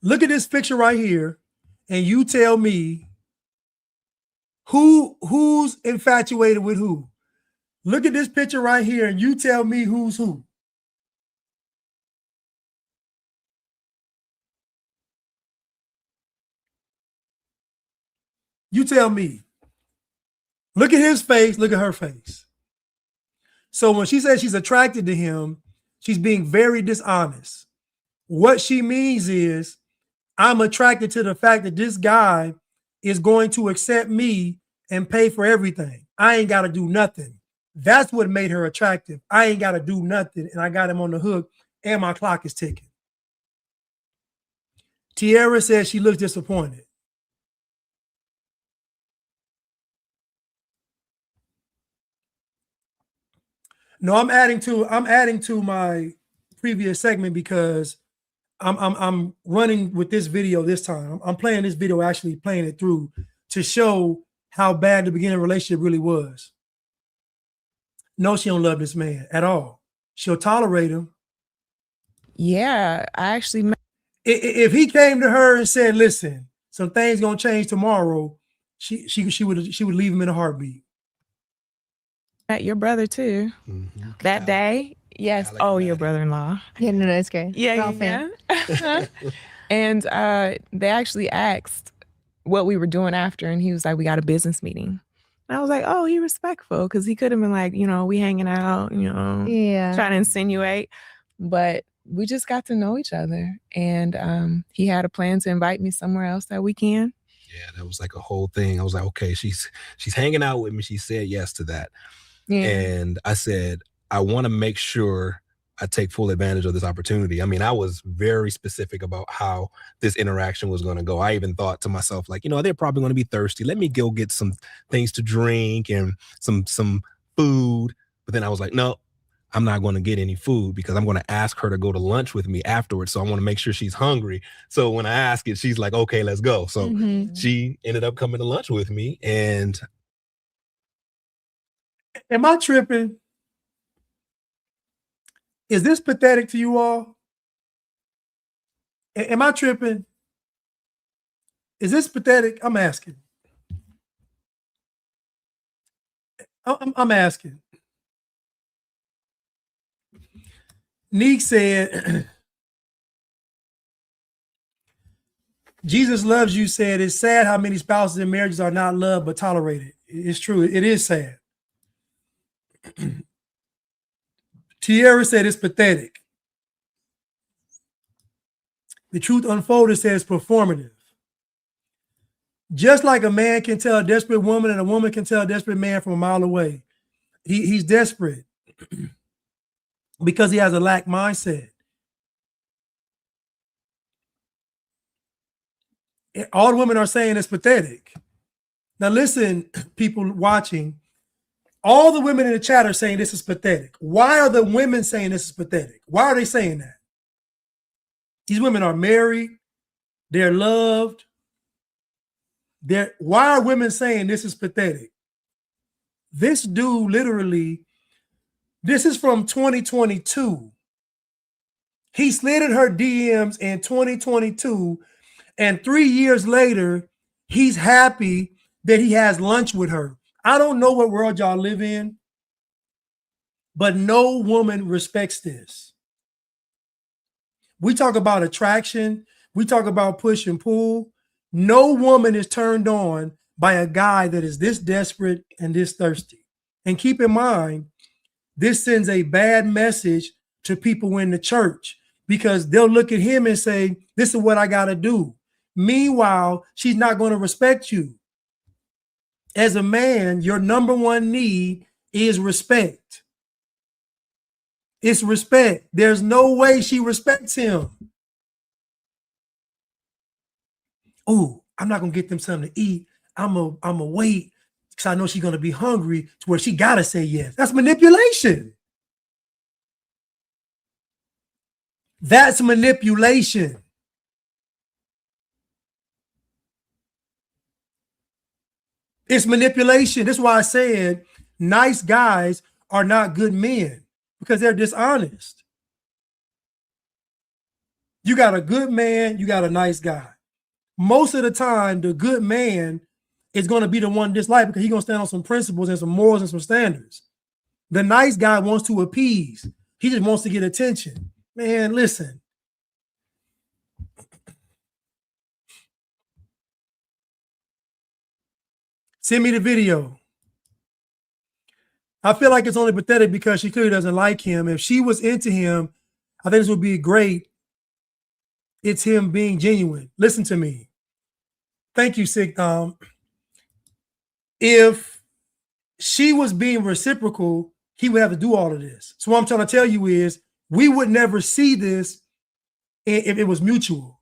Look at this picture right here, and you tell me who's infatuated with who. Look at this picture right here, and you tell me who's who. You tell me. Look at his face, look at her face. So when she says she's attracted to him, she's being very dishonest. What she means is, I'm attracted to the fact that this guy is going to accept me and pay for everything. I ain't got to do nothing. That's what made her attractive. I ain't got to do nothing, and I got him on the hook, and my clock is ticking. Tierra says she looks disappointed. No, I'm adding to my previous segment because I'm running with this video this time. I'm playing this video, actually playing it through to show how bad the beginning relationship really was. No, she don't love this man at all. She'll tolerate him. Yeah, I actually If he came to her and said, "Listen, some things gonna change tomorrow," she would leave him in a heartbeat. met your brother too. Mm-hmm. That day. Yes. Alec Oh, your Madden. brother-in-law. Yeah, no, it's great. Yeah. And they actually asked what we were doing after, and he was like, "We got a business meeting." And I was like, "Oh, he respectful," because he could have been like, we hanging out, Yeah. trying to insinuate, but we just got to know each other, and he had a plan to invite me somewhere else that weekend. Yeah, that was like a whole thing. I was like, okay, she's hanging out with me. She said yes to that. Yeah. And I said, I want to make sure I take full advantage of this opportunity. I mean, I was very specific about how this interaction was going to go. I even thought to myself, like, they're probably going to be thirsty. Let me go get some things to drink and some food. But then I was like, no, I'm not going to get any food because I'm going to ask her to go to lunch with me afterwards. So I want to make sure she's hungry. So when I ask it, she's like, okay, let's go. So she ended up coming to lunch with me. And am I tripping? Is this pathetic to you all? Am I tripping? Is this pathetic? I'm asking. I'm asking. Neek said, Jesus loves you, said, it's sad how many spouses and marriages are not loved but tolerated. It's true. It is sad. Tierra said it's pathetic. The Truth Unfolded says performative. Just like a man can tell a desperate woman and a woman can tell a desperate man from a mile away. He's desperate because he has a lack mindset. All the women are saying it's pathetic. Now listen, people watching, all the women in the chat are saying this is pathetic. Why are the women saying this is pathetic? Why are they saying that? These women are married. They're loved. Why are women saying this is pathetic? This dude literally, this is from 2022. He slid in her DMs in 2022, and 3 years later, he's happy that he has lunch with her. I don't know what world y'all live in, but no woman respects this. We talk about attraction. We talk about push and pull. No woman is turned on by a guy that is this desperate and this thirsty. And keep in mind, this sends a bad message to people in the church because they'll look at him and say, this is what I got to do. Meanwhile, she's not going to respect you. As a man, your number one need is respect. It's respect. There's no way she respects him. Oh, I'm not going to get them something to eat. I'm a wait because I know she's going to be hungry to where she got to say yes. That's manipulation. That's manipulation. It's manipulation. That's why I said nice guys are not good men because they're dishonest. You got a good man, you got a nice guy. Most of the time, the good man is going to be the one disliked because he's going to stand on some principles and some morals and some standards. The nice guy wants to appease. He just wants to get attention. Man, listen. Send me the video. I feel like it's only pathetic because she clearly doesn't like him. If she was into him, I think this would be great. It's him being genuine. Listen to me. Thank you, Sig. If she was being reciprocal, he would have to do all of this. So what I'm trying to tell you is we would never see this if it was mutual,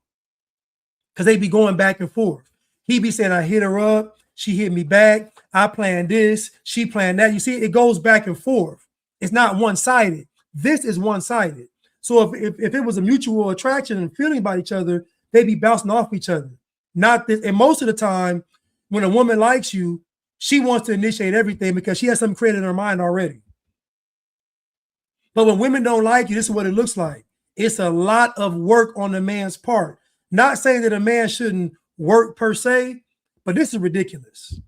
because they'd be going back and forth. He'd be saying, I hit her up, she hit me back, I planned this, she planned that. You see, it goes back and forth. It's not one-sided. This is one-sided. So if it was a mutual attraction and feeling about each other, they'd be bouncing off each other. Not this, and most of the time, when a woman likes you, she wants to initiate everything because she has something created in her mind already. But when women don't like you, this is what it looks like. It's a lot of work on the man's part. Not saying that a man shouldn't work per se, but this is ridiculous.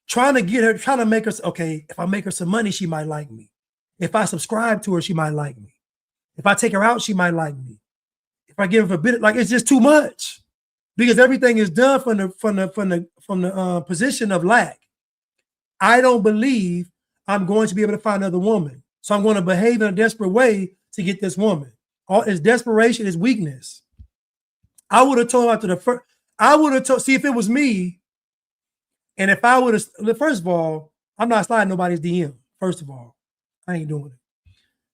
Trying to get her, trying to make her, okay, if I make her some money, she might like me. If I subscribe to her, she might like me. If I take her out, she might like me. If I give her a bit, like, it's just too much, because everything is done from the position of lack. I don't believe I'm going to be able to find another woman, so I'm going to behave in a desperate way to get this woman. All is desperation, is weakness. I would have told him after the first. I would have told. See, if it was me, and if I would have, first of all, I'm not sliding nobody's DM. First of all, I ain't doing it.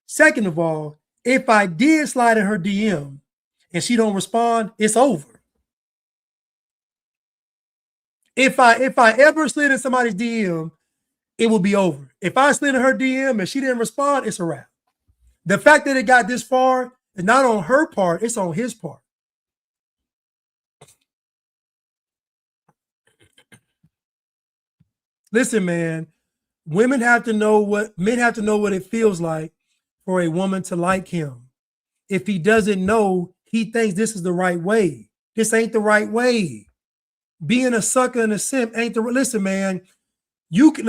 Second of all, if I did slide in her DM and she don't respond, it's over. If I ever slid in somebody's DM, it will be over. If I slid in her DM and she didn't respond, it's a wrap. The fact that it got this far is not on her part, it's on his part. Listen, man, men have to know what it feels like for a woman to like him. If he doesn't know, he thinks this is the right way. This ain't the right way. Being a sucker and a simp ain't the, listen, man, you can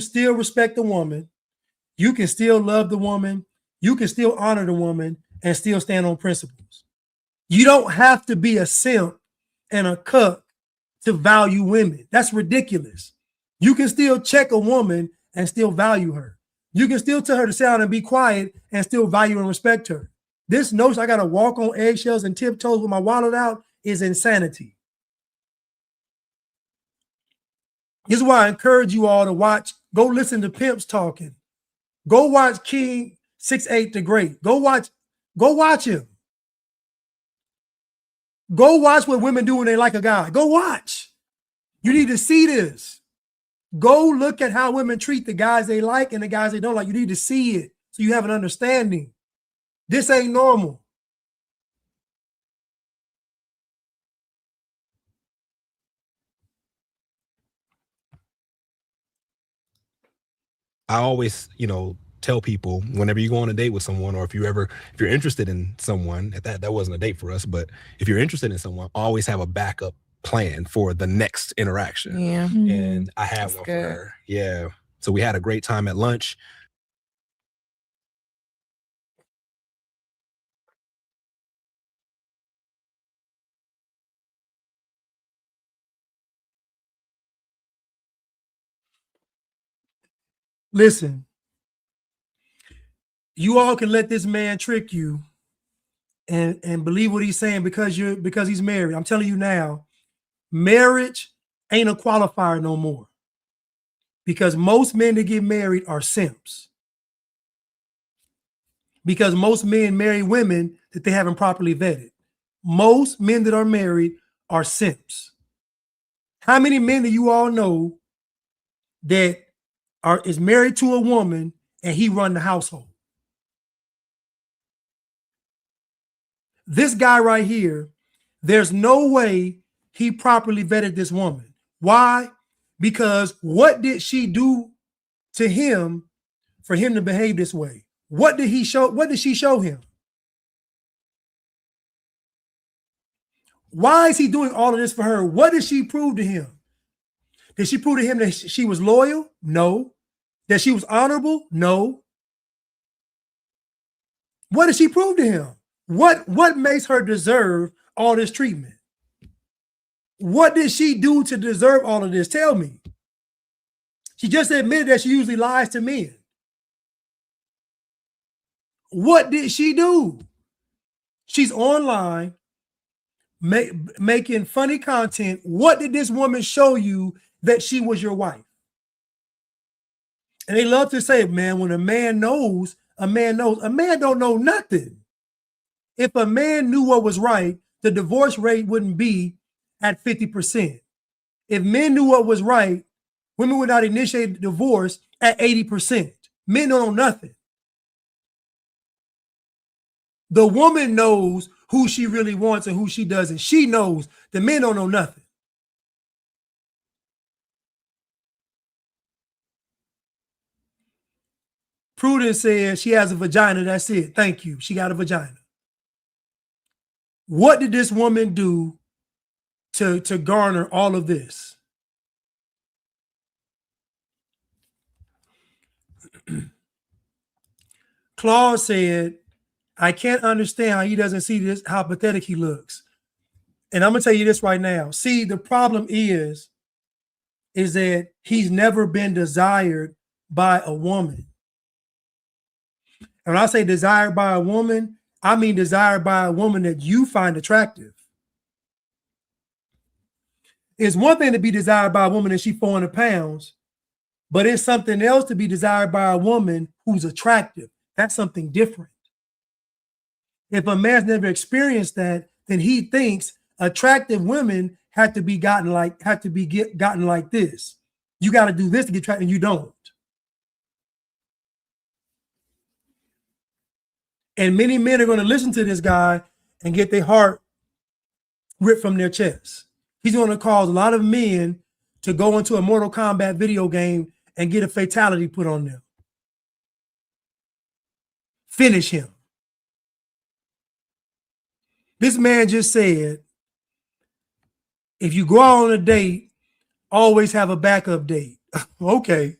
still respect the woman. You can still love the woman. You can still honor the woman and still stand on principles. You don't have to be a simp and a cuck to value women. That's ridiculous. You can still check a woman and still value her. You can still tell her to sit down and be quiet and still value and respect her. This notion I got to walk on eggshells and tiptoes with my wallet out is insanity. This is why I encourage you all to watch, go listen to Pimps Talking. Go watch King 6'8" the Great. Go watch him. Go watch what women do when they like a guy. Go watch. You need to see this. Go look at how women treat the guys they like and the guys they don't like. You need to see it so you have an understanding. This ain't normal. I always, tell people whenever you go on a date with someone, or if you're interested in someone, that wasn't a date for us, but if you're interested in someone, always have a backup plan for the next interaction. Yeah. And I have one for her. Yeah. So we had a great time at lunch. Listen, you all can let this man trick you and believe what he's saying because he's married. I'm telling you now, marriage ain't a qualifier no more, because most men that get married are simps. Because most men marry women that they haven't properly vetted. Most men that are married are simps. How many men do you all know that is married to a woman and he run the household? This guy right here, there's no way he properly vetted this woman. Why? Because what did she do to him for him to behave this way? What did he show? What did she show him? Why is he doing all of this for her? What did she prove to him? Did she prove to him that she was loyal? No. That she was honorable? No. What did she prove to him? What makes her deserve all this treatment? What did she do to deserve all of this? Tell me. She just admitted that she usually lies to men. What did she do? She's online making funny content. What did this woman show you that she was your wife? And they love to say, man, when a man knows, a man knows. A man don't know nothing. If a man knew what was right, the divorce rate wouldn't be at 50%. If men knew what was right, women would not initiate divorce at 80%. Men don't know nothing. The woman knows who she really wants and who she doesn't. She knows. The men don't know nothing. Prudence says she has a vagina. That's it. Thank you. She got a vagina. What did this woman do to garner all of this? Claude said, I can't understand how he doesn't see this, how pathetic he looks. And I'm going to tell you this right now. See, the problem is that he's never been desired by a woman. And when I say desired by a woman, I mean desired by a woman that you find attractive. It's one thing to be desired by a woman and she's 400 pounds, but it's something else to be desired by a woman who's attractive. That's something different. If a man's never experienced that, then he thinks attractive women have to be gotten like this. You got to do this to get attracted, and you don't. And many men are going to listen to this guy and get their heart ripped from their chest. He's going to cause a lot of men to go into a Mortal Kombat video game and get a fatality put on them. Finish him. This man just said, if you go out on a date, always have a backup date. Okay.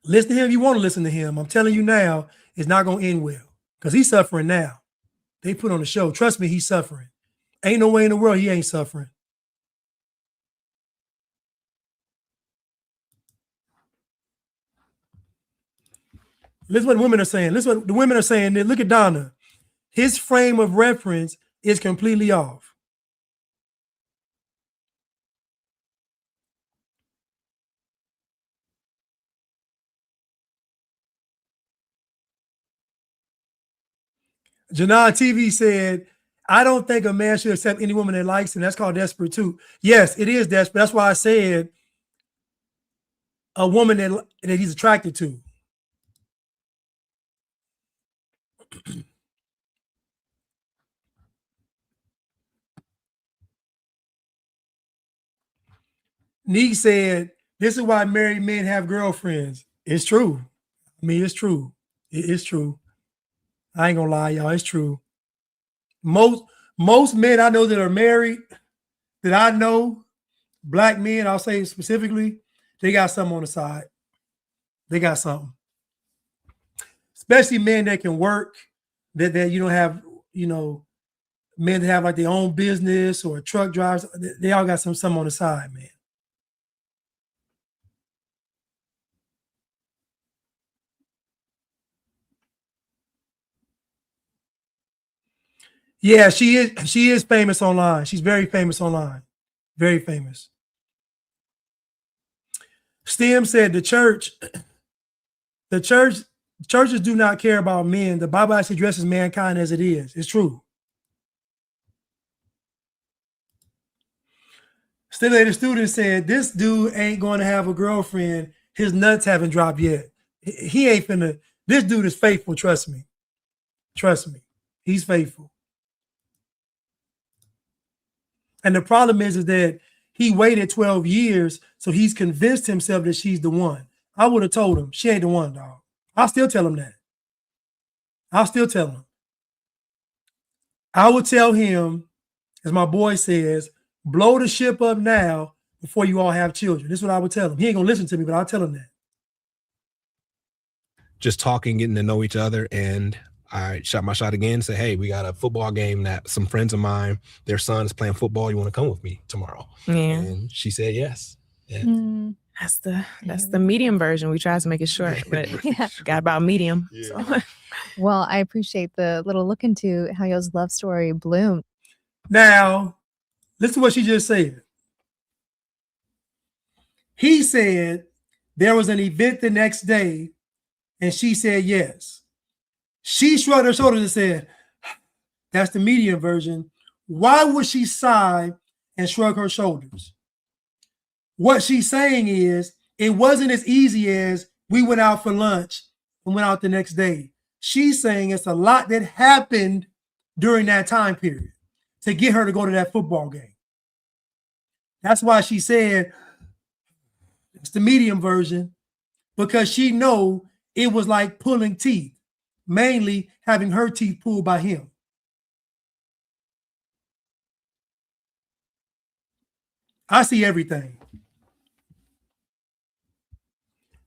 Listen to him if you want to listen to him. I'm telling you now, it's not going to end well because he's suffering now. They put on the show. Trust me, he's suffering. Ain't no way in the world he ain't suffering. Listen what the women are saying. Listen what the women are saying. Look at Donna. His frame of reference is completely off. Janai TV said, I don't think a man should accept any woman that likes him. That's called desperate too. Yes, it is desperate. That's why I said a woman that he's attracted to. Neek said, this is why married men have girlfriends. It's true. I mean, it's true. It's true. I ain't gonna lie, y'all. It's true. Most men I know that are married, that I know, black men, I'll say specifically, they got something on the side. They got something. Especially men that can work, that you don't have, men that have like their own business or truck drivers. They all got something on the side, man. Yeah, she is famous online. She's very famous online. Very famous. Stem said churches do not care about men. The Bible actually addresses mankind as it is. It's true. Stimulated student said, this dude ain't going to have a girlfriend. His nuts haven't dropped yet. He ain't finna. This dude is faithful. Trust me. Trust me. He's faithful. And the problem is that he waited 12 years, so he's convinced himself that she's the one. I would have told him, she ain't the one, dog. I'll still tell him that. I'll still tell him. I would tell him, as my boy says, blow the ship up now before you all have children. This is what I would tell him. He ain't going to listen to me, but I'll tell him that. Just talking, getting to know each other, and I shot my shot again and said, hey, we got a football game that some friends of mine, their son is playing football. You want to come with me tomorrow? Yeah. And she said yes. Yeah. That's the medium version. We tried to make it short, but got about medium. Yeah. So. Well, I appreciate the little look into how y'all's love story bloomed. Now, listen to what she just said. He said there was an event the next day, and she said yes. She shrugged her shoulders and said, that's the medium version. Why would she sigh and shrug her shoulders? What she's saying is it wasn't as easy as we went out for lunch and went out the next day. She's saying it's a lot that happened during that time period to get her to go to that football game. That's why she said it's the medium version, because she know it was like pulling teeth, mainly having her teeth pulled by him. I see everything.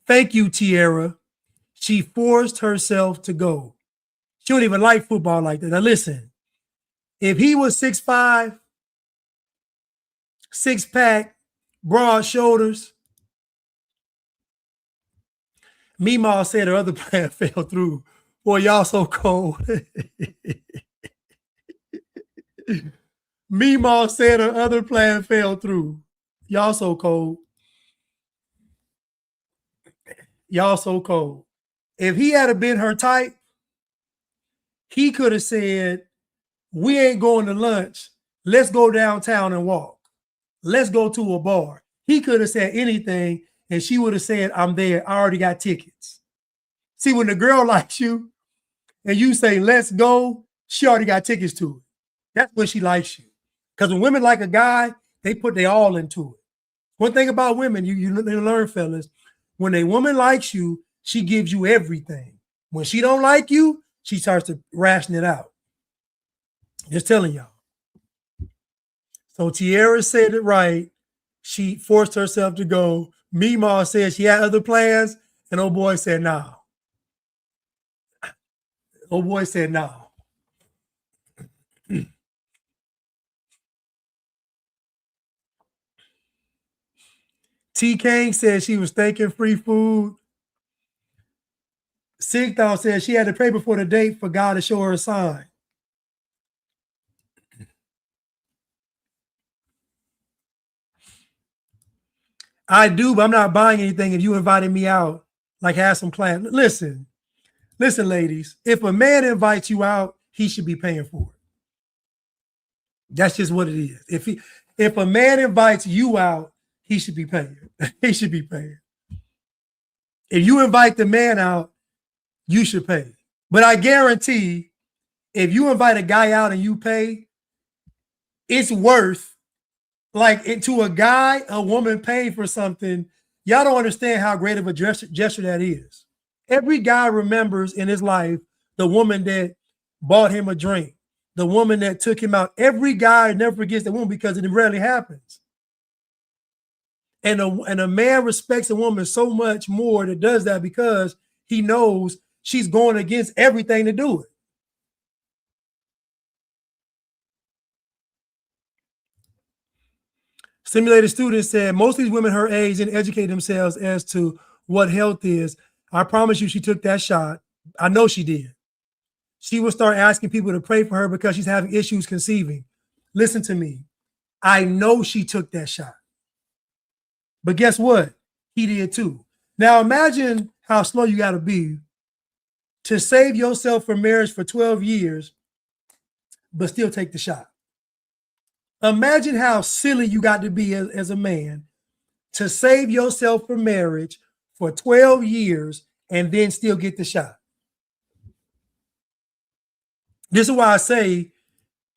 Thank you, Tiara. She forced herself to go. She don't even like football like that. Now listen, if he was 6'5", 6-pack, broad shoulders, Meemaw said her other plan fell through. Boy, y'all so cold. Meemaw said her other plan fell through. Y'all so cold. Y'all so cold. If he had been her type, he could have said, we ain't going to lunch. Let's go downtown and walk. Let's go to a bar. He could have said anything, and she would have said, I'm there. I already got tickets. See, when the girl likes you and you say, let's go, she already got tickets to it. That's when she likes you. Because when women like a guy, they put their all into it. One thing about women, you learn, fellas, when a woman likes you, she gives you everything. When she don't like you, she starts to ration it out. Just telling y'all. So Tiara said it right. She forced herself to go. Meemaw said she had other plans, and old boy said no. Old boy said no. T. Kane said she was thanking free food. Sigthal said she had to pray before the date for God to show her a sign. I do, but I'm not buying anything if you invited me out, like have some plans. Listen, ladies, if a man invites you out, he should be paying for it. That's just what it is. If a man invites you out, he should be paying. He should be paying. If you invite the man out, you should pay. But I guarantee if you invite a guy out and you pay, it's worth, like, to a guy, a woman paying for something. Y'all don't understand how great of a gesture that is. Every guy remembers in his life the woman that bought him a drink, the woman that took him out. Every guy never forgets the woman because it rarely happens. And a man respects a woman so much more that does that because he knows she's going against everything to do it. Simulated student said, most of these women her age didn't educate themselves as to what health is. I promise you she took that shot. I know she did. She will start asking people to pray for her because she's having issues conceiving. Listen to me. I know she took that shot. But guess what? He did too. Now imagine how slow you got to be to save yourself from marriage for 12 years, but still take the shot. Imagine how silly you got to be as a man to save yourself from marriage for 12 years and then still get the shot. This is why I say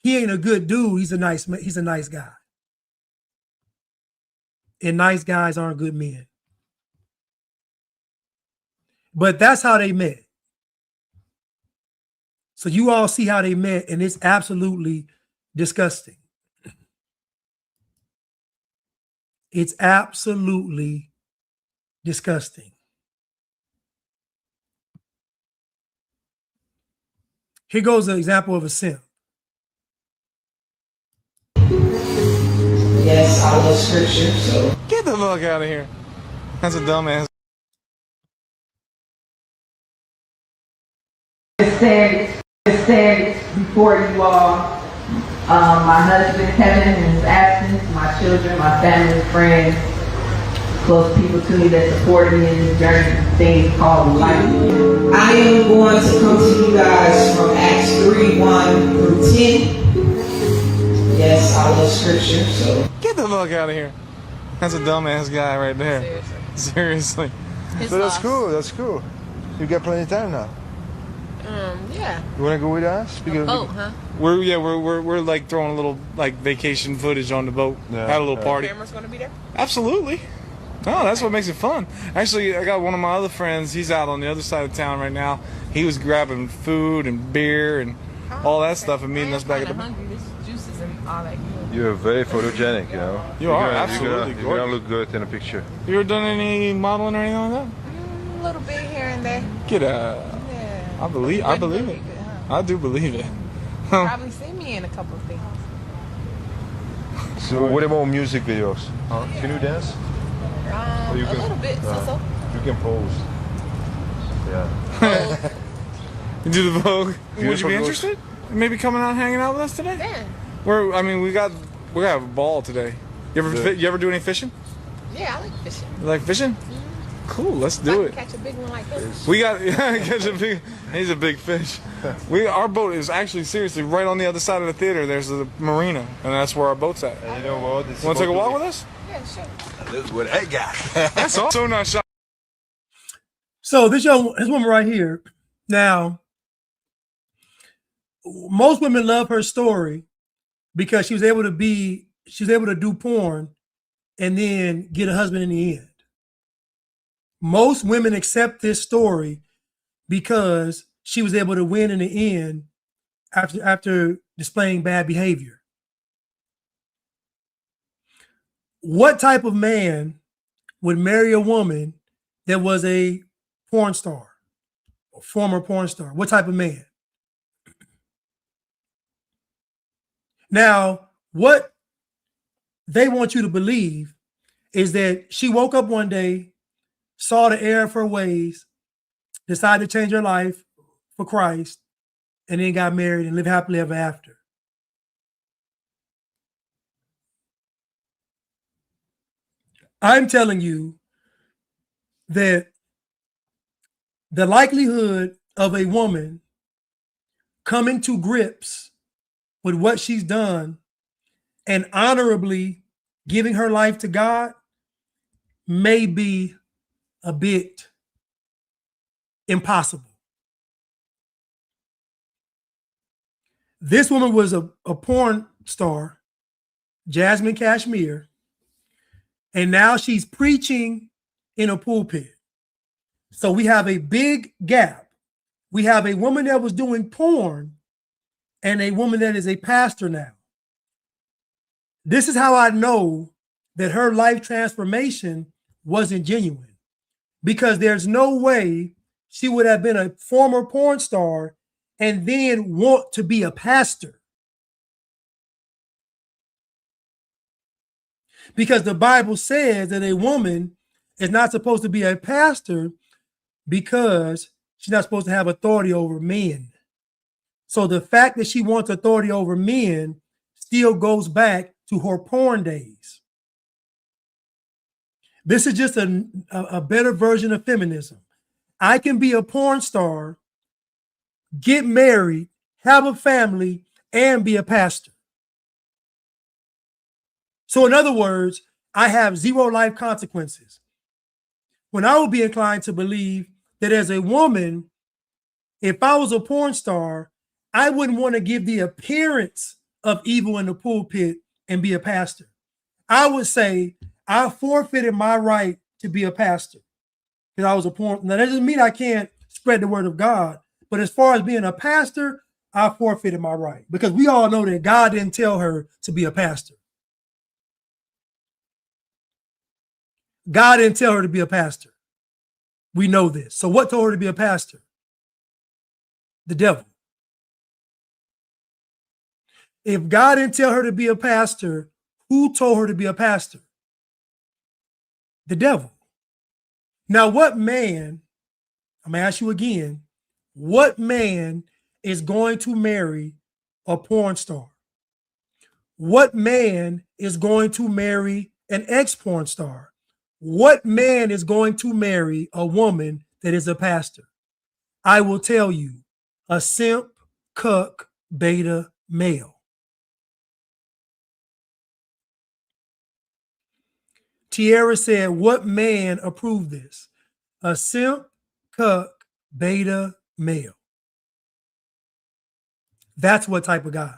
he ain't a good dude. He's a nice guy. And nice guys aren't good men. But that's how they met. So you all see how they met, and it's absolutely disgusting. It's absolutely disgusting. Here goes an example of a simp. Yes, I love scripture, so. Get the fuck out of here. That's a dumbass. Stand before you all, my husband Kevin in his absence, my children, my family, friends, close people to me that supported me in this journey, things called life. I am going to come to you guys from Acts 3:1 through 10. Yes, I love scripture, so. Get the fuck out of here. That's a dumbass guy right there. Seriously. So that's cool. That's cool. You got plenty of time now. Yeah. You want to go with us? Boat, huh? We're like throwing a little like vacation footage on the boat. Yeah, Had a little party. Camera's gonna be there. Absolutely. No, that's what makes it fun. Actually, I got one of my other friends. He's out on the other side of town right now. He was grabbing food and beer and all that stuff and meeting us back at the. Hungry. This juices and all that. You're very photogenic, you know. You are, absolutely You're gonna look good in a picture. You ever done any modeling or anything like A little bit here and there. that? Get out. Yeah. I believe it. Good, huh? I do believe it. Probably see me in a couple of things. So what about music videos? Can you dance? A little bit, so. You can pose. Yeah. You do the Vogue. Would you Beautiful be girls. interested? Maybe coming out and hanging out with us today? Yeah. We got a ball today. You ever do any fishing? Yeah, I like fishing. You like fishing? Cool, let's If do I it. can catch a big one like this. We got catch a big. He's a big fish. Our boat is actually seriously right on the other side of the theater. There's the marina, and that's where our boat's at. And you know what? Want to take a walk with us? Yeah, sure. That's what I got. That's all. So not shy. So this woman right here. Now, most women love her story because she was able to do porn and then get a husband in the end. Most women accept this story because she was able to win in the end after displaying bad behavior. What type of man would marry a woman that was a porn star, a former porn star? What type of man? Now, what they want you to believe is that she woke up one day, saw the error of her ways, decided to change her life for Christ, and then got married and lived happily ever after. I'm telling you that the likelihood of a woman coming to grips with what she's done and honorably giving her life to God may be a bit impossible. This woman was a porn star, Jasmine Cashmere, and now she's preaching in a pulpit. So we have a big gap. We have a woman that was doing porn and a woman that is a pastor now. This is how I know that her life transformation wasn't genuine, because there's no way she would have been a former porn star and then want to be a pastor. Because the Bible says that a woman is not supposed to be a pastor because she's not supposed to have authority over men. So the fact that she wants authority over men still goes back to her porn days. This is just a better version of feminism. I can be a porn star, get married, have a family, and be a pastor. So in other words, I have zero life consequences. When I would be inclined to believe that as a woman, if I was a porn star, I wouldn't want to give the appearance of evil in the pulpit and be a pastor. I would say I forfeited my right to be a pastor because I was a porn. Now, that doesn't mean I can't spread the word of God, but as far as being a pastor, I forfeited my right, because we all know that God didn't tell her to be a pastor. God didn't tell her to be a pastor. We know this. So what told her to be a pastor? The devil. If God didn't tell her to be a pastor, who told her to be a pastor? The devil. Now, what man, I'm going to ask you again, what man is going to marry a porn star? What man is going to marry an ex-porn star? What man is going to marry a woman that is a pastor? I will tell you, a simp, cuck, beta male. Tierra said, what man approved this? A simp, cuck, beta male. That's what type of guy.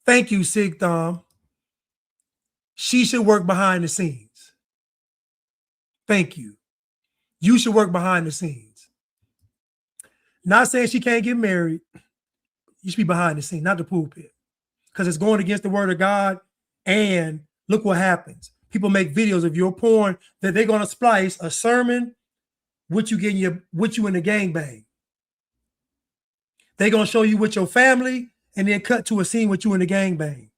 Thank you, Sig Thom. She should work behind the scenes. Thank you. You should work behind the scenes. Not saying she can't get married. You should be behind the scenes, not the pulpit. Because it's going against the word of God. And look what happens. People make videos of your porn that they're going to splice a sermon with you in the gangbang. They're going to show you with your family and then cut to a scene with you in the gangbang.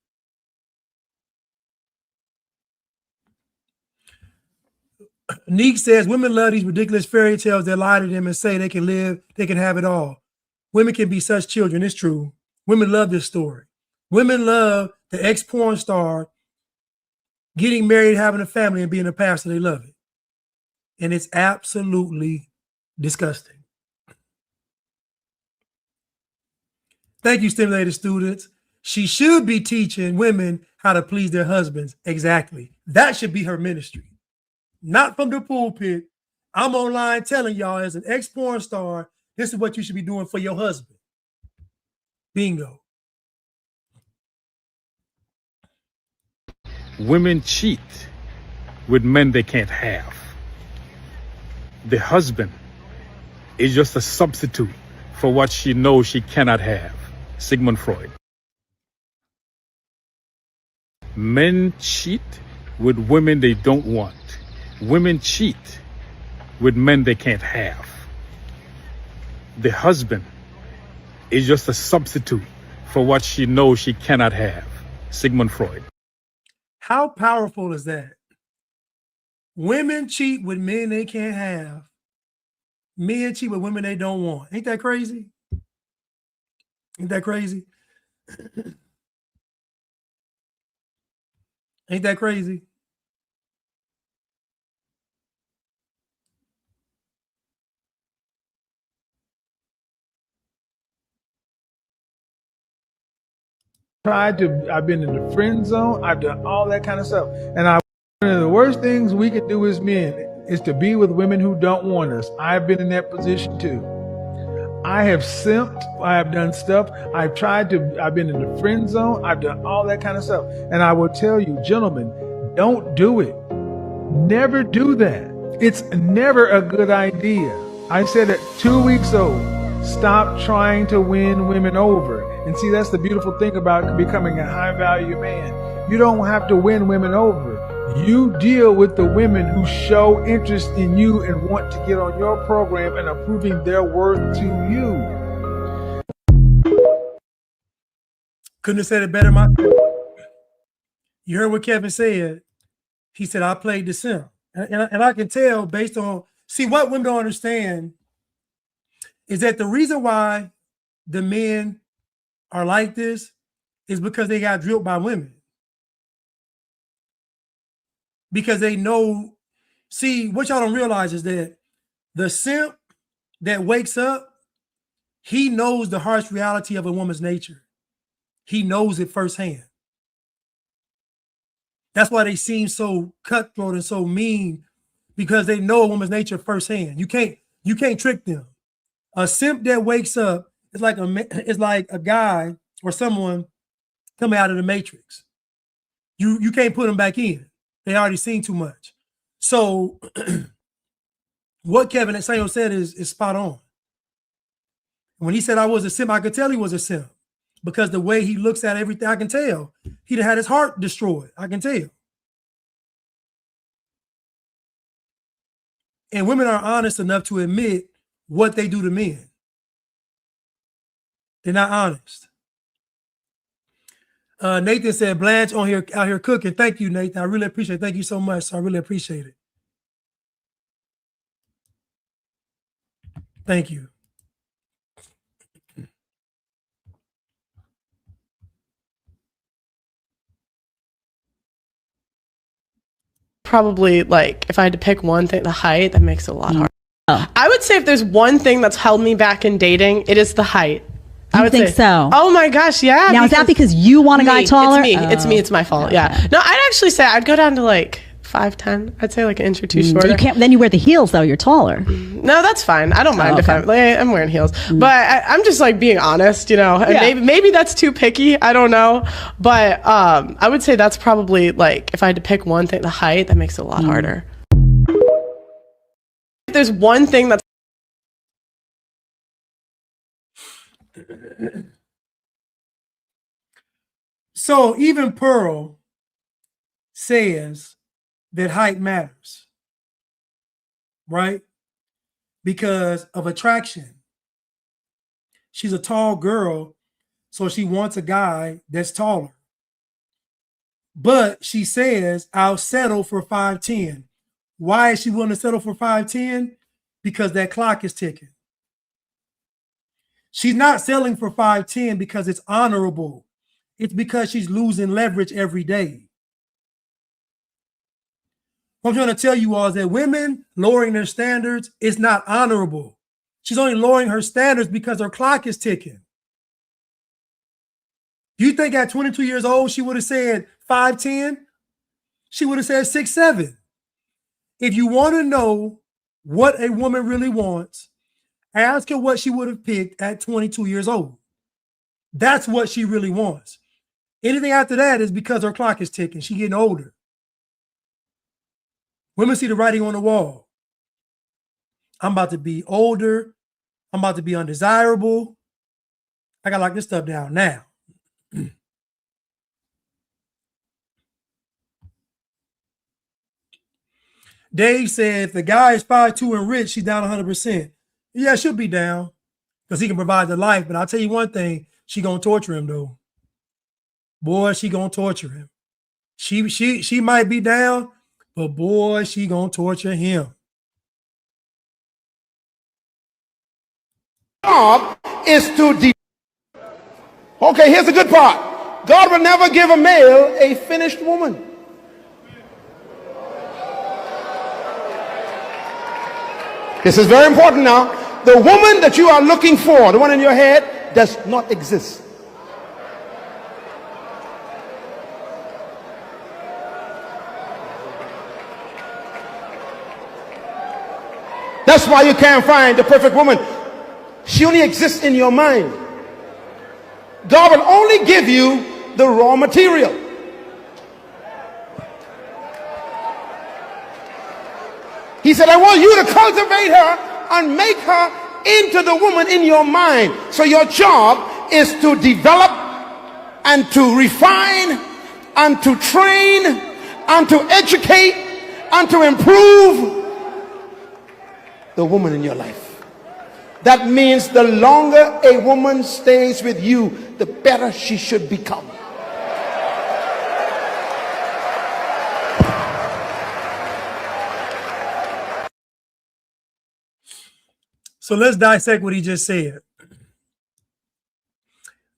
Neek says women love these ridiculous fairy tales that lie to them and say they can live, they can have it all. Women can be such children. It's true. Women love this story. Women love the ex-porn star getting married, having a family, and being a pastor. They love it. And it's absolutely disgusting. Thank you, stimulated students. She should be teaching women how to please their husbands. Exactly. That should be her ministry. Not from the pulpit. I'm online telling y'all as an ex-porn star, this is what you should be doing for your husband. Bingo. Women cheat with men they can't have. The husband is just a substitute for what she knows she cannot have. Sigmund Freud. Men cheat with women they don't want. Women cheat with men they can't have. The husband is just a substitute for what she knows she cannot have. Sigmund Freud. How powerful is that? Women cheat with men they can't have. Men cheat with women they don't want. Ain't that crazy? Ain't that crazy? Ain't that crazy? I've been in the friend zone. I've done all that kind of stuff. And one of the worst things we can do as men is to be with women who don't want us. I've been in that position too. I have simped. I have done stuff. I've been in the friend zone. I've done all that kind of stuff. And I will tell you, gentlemen, don't do it. Never do that. It's never a good idea. I said it 2 weeks old. Stop trying to win women over. And see, that's the beautiful thing about becoming a high value man. You don't have to win women over. You deal with the women who show interest in you and want to get on your program and are proving their worth to you. Couldn't have said it better myself. You heard what Kevin said. He said, I played the simp. And I can tell based on, see, what women don't understand is that the reason why the men are like this is because they got drilled by women. Because they know, see, what y'all don't realize is that the simp that wakes up, he knows the harsh reality of a woman's nature. He knows it firsthand. That's why they seem so cutthroat and so mean, because they know a woman's nature firsthand. You can't trick them. A simp that wakes up is like a guy or someone coming out of the Matrix. You can't put them back in. They already seen too much. So what Kevin Samuel said is spot on. When he said I was a simp, I could tell he was a simp because the way he looks at everything, I can tell. He'd have had his heart destroyed. I can tell. And women are honest enough to admit what they do to men. They're not honest. Nathan said, Blanche out here cooking. Thank you, Nathan. I really appreciate it. Thank you so much. So I really appreciate it. Thank you. Probably, like, if I had to pick one thing, the height, that makes it a lot harder. I would say if there's one thing that's held me back in dating, it is the height. I would think say so? Oh my gosh, yeah. Now, is that because you want a guy taller? It's me. It's my fault. Yeah. No, I'd actually say I'd go down to like 5'10". I'd say like an inch or two shorter. You can't. Then you wear the heels, though. You're taller. No, that's fine. I don't mind if I'm wearing heels, but I'm just like being honest, you know. And Yeah. maybe that's too picky. I don't know, but I would say that's probably, like, if I had to pick one thing, the height, that makes it a lot harder. If there's one thing that's So even Pearl says that height matters, right? Because of attraction. She's a tall girl, so she wants a guy that's taller. But she says, I'll settle for 5'10". Why is she willing to settle for 5'10"? Because that clock is ticking. She's not selling for 5'10" because it's honorable. It's because she's losing leverage every day. What I'm trying to tell you all is that women lowering their standards is not honorable. She's only lowering her standards because her clock is ticking. Do you think at 22 years old, she would have said 5'10"? She would have said 6'7". If you want to know what a woman really wants, ask her what she would have picked at 22 years old. That's what she really wants. Anything after that is because her clock is ticking. She's getting older. Women see the writing on the wall. I'm about to be older. I'm about to be undesirable. I got to lock this stuff down now. Dave said, if the guy is 5'2" and rich, she's down 100%. Yeah, she'll be down because he can provide the life. But I'll tell you one thing, she going to torture him, though. Boy, she going to torture him. She might be down, but boy, she going to torture him. Job is to okay, here's the good part. God will never give a male a finished woman. This is very important now. The woman that you are looking for, the one in your head, does not exist. That's why you can't find the perfect woman. She only exists in your mind. God will only give you the raw material. He said, I want you to cultivate her and make her into the woman in your mind. So your job is to develop and to refine and to train and to educate and to improve the woman in your life. That means the longer a woman stays with you, the better she should become. So let's dissect what he just said.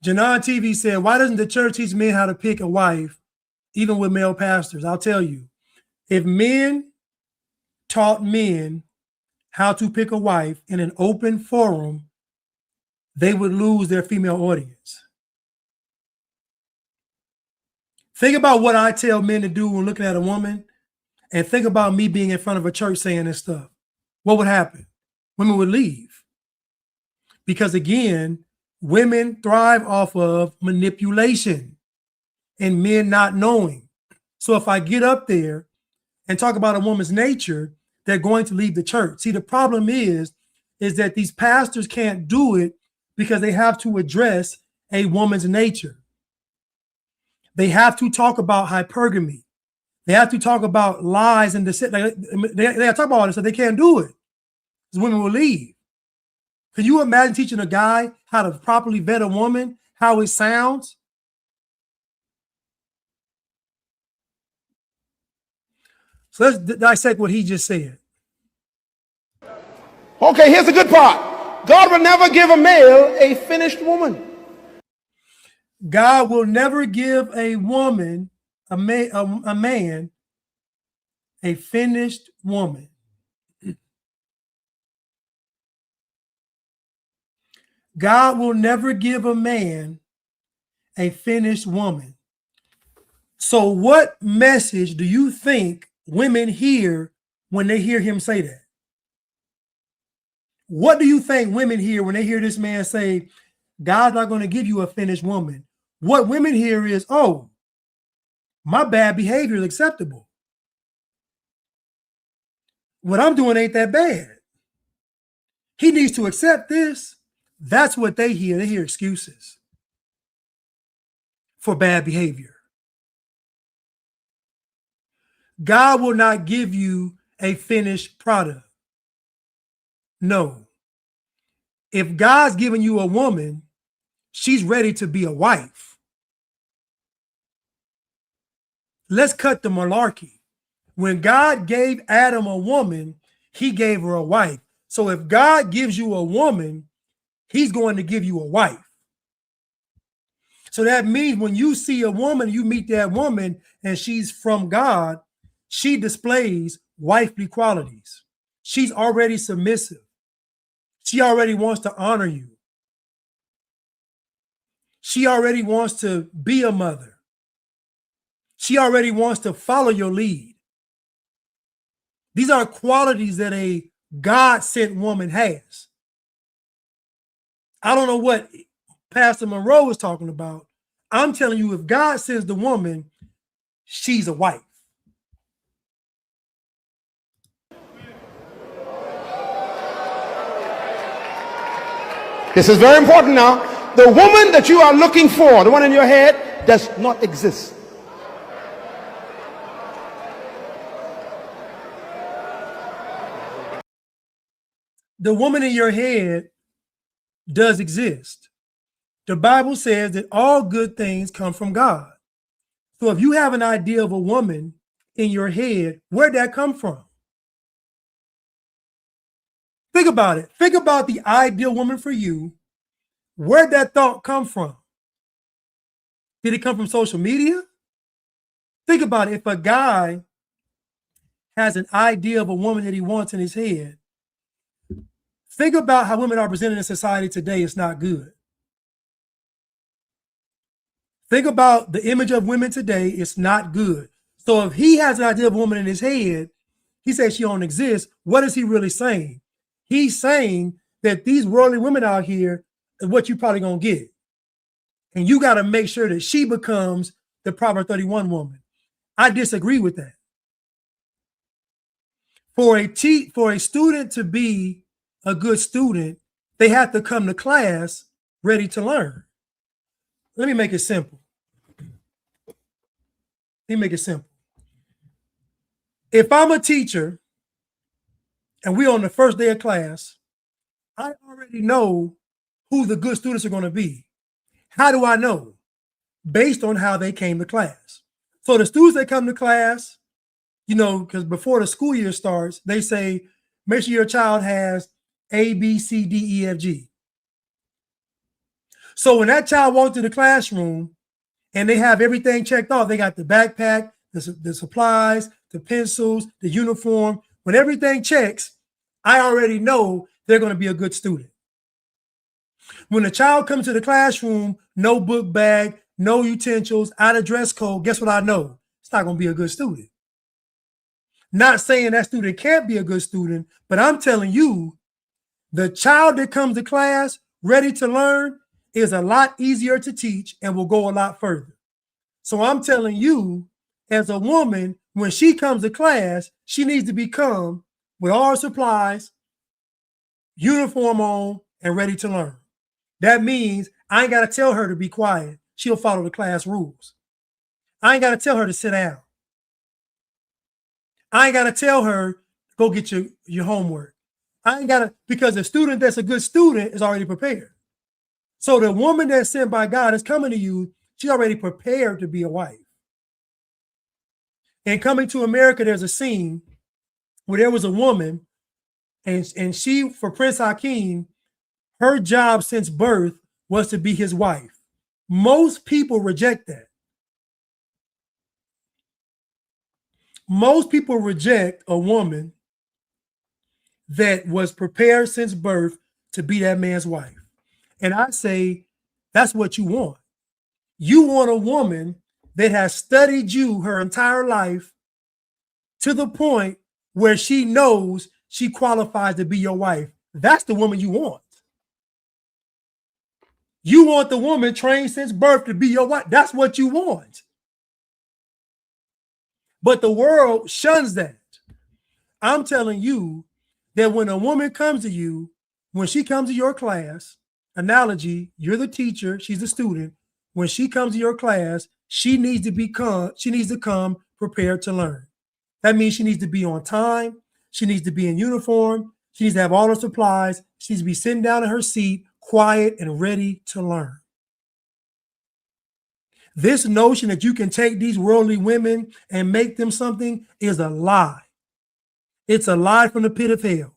Janan TV said, why doesn't the church teach men how to pick a wife, even with male pastors? I'll tell you, if men taught men how to pick a wife in an open forum, they would lose their female audience. Think about what I tell men to do when looking at a woman, and think about me being in front of a church saying this stuff. What would happen? Women would leave. Because again, women thrive off of manipulation and men not knowing. So if I get up there and talk about a woman's nature, they're going to leave the church. See, the problem is that these pastors can't do it because they have to address a woman's nature. They have to talk about hypergamy. They have to talk about lies and deceit. Like, they have to talk about all this, so they can't do it. Because women will leave. Can you imagine teaching a guy how to properly vet a woman, how it sounds? So let's dissect what he just said. Okay, here's the good part. God will never give a male a finished woman. God will never give a woman, a man, a finished woman. God will never give a man a finished woman. So what message do you think women hear when they hear him say that? What do you think women hear when they hear this man say, God's not going to give you a finished woman? What women hear is, oh, my bad behavior is acceptable. What I'm doing ain't that bad. He needs to accept this. That's what they hear. They hear excuses for bad behavior. God will not give you a finished product. No. If God's giving you a woman, she's ready to be a wife. Let's cut the malarkey. When God gave Adam a woman, he gave her a wife. So if God gives you a woman, he's going to give you a wife. So that means when you see a woman, you meet that woman and she's from God, she displays wifely qualities. She's already submissive. She already wants to honor you. She already wants to be a mother. She already wants to follow your lead. These are qualities that a God-sent woman has. I don't know what Pastor Monroe was talking about. I'm telling you, if God sends the woman, she's a wife. This is very important now. The woman that you are looking for, the one in your head, does not exist. The woman in your head does exist. The Bible says that all good things come from God. So if you have an idea of a woman in your head, where'd that come from? Think about it. Think about the ideal woman for you. Where'd that thought come from? Did it come from social media? Think about it. If a guy has an idea of a woman that he wants in his head, think about how women are presented in society today. It's not good. Think about the image of women today. It's not good. So if he has an idea of a woman in his head, he says she don't exist. What is he really saying? He's saying that these worldly women out here is what you probably gonna get. And you got to make sure that she becomes the Proverbs 31 woman. I disagree with that. For a student to be a good student, they have to come to class ready to learn. Let me make it simple. If I'm a teacher and we're on the first day of class, I already know who the good students are going to be. How do I know? Based on how they came to class. So the students that come to class, because before the school year starts, they say, make sure your child has A, B, C, D, E, F, G. So when that child walks to the classroom and they have everything checked off, they got the backpack, the supplies, the pencils, the uniform. When everything checks, I already know they're going to be a good student. When a child comes to the classroom, no book bag, no utensils, out of dress code, guess what I know? It's not going to be a good student. Not saying that student can't be a good student, but I'm telling you, the child that comes to class ready to learn is a lot easier to teach and will go a lot further. So I'm telling you, as a woman, when she comes to class, she needs to become with all her supplies, uniform on, and ready to learn. That means I ain't got to tell her to be quiet. She'll follow the class rules. I ain't got to tell her to sit down. I ain't got to tell her, go get your homework. I ain't got to, because the student that's a good student is already prepared. So the woman that's sent by God is coming to you, she's already prepared to be a wife. And Coming to America, there's a scene where there was a woman, and she, for Prince Hakeem, her job since birth was to be his wife. Most people reject that. Most people reject a woman that was prepared since birth to be that man's wife. And I say, that's what you want. You want a woman that has studied you her entire life to the point where she knows she qualifies to be your wife. That's the woman you want. You want the woman trained since birth to be your wife. That's what you want. But the world shuns that. I'm telling you that when a woman comes to you, when she comes to your class, analogy, you're the teacher, she's the student. When she comes to your class, she needs to come prepared to learn. That means she needs to be on time. She needs to be in uniform. She needs to have all her supplies. She needs to be sitting down in her seat, quiet and ready to learn. This notion that you can take these worldly women and make them something is a lie. It's a lie from the pit of hell.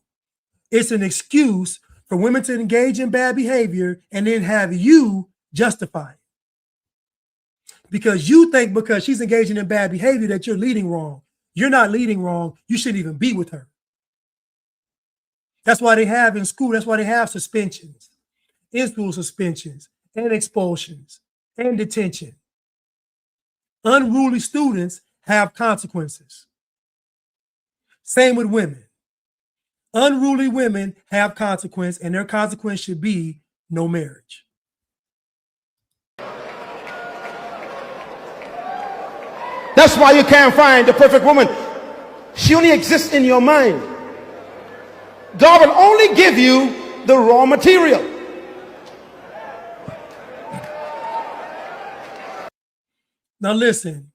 It's an excuse for women to engage in bad behavior and then have you justify it. Because you think because she's engaging in bad behavior that you're leading wrong. You're not leading wrong. You shouldn't even be with her. That's why they have in school, that's why they have suspensions, in-school suspensions and expulsions and detention. Unruly students have consequences. Same with women. Unruly women have consequence, and their consequence should be no marriage. That's why you can't find the perfect woman. She only exists in your mind. God will only give you the raw material. Now listen,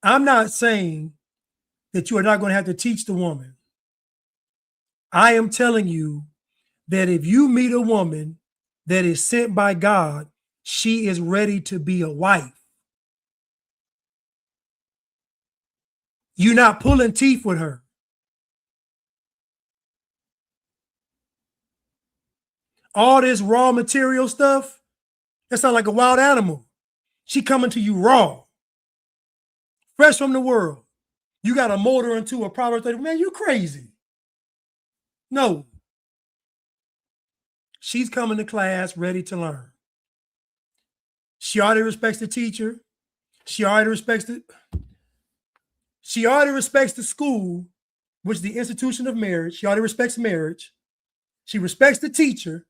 I'm not saying that you are not going to have to teach the woman. I am telling you that if you meet a woman that is sent by God, she is ready to be a wife. You're not pulling teeth with her. All this raw material stuff, that sounds like a wild animal. She coming to you raw, fresh from the world. You got to mold her into a Proverbs 30. Man, you're crazy. No. She's coming to class ready to learn. She already respects the teacher. She already respects the school, which is the institution of marriage. She already respects marriage. She respects the teacher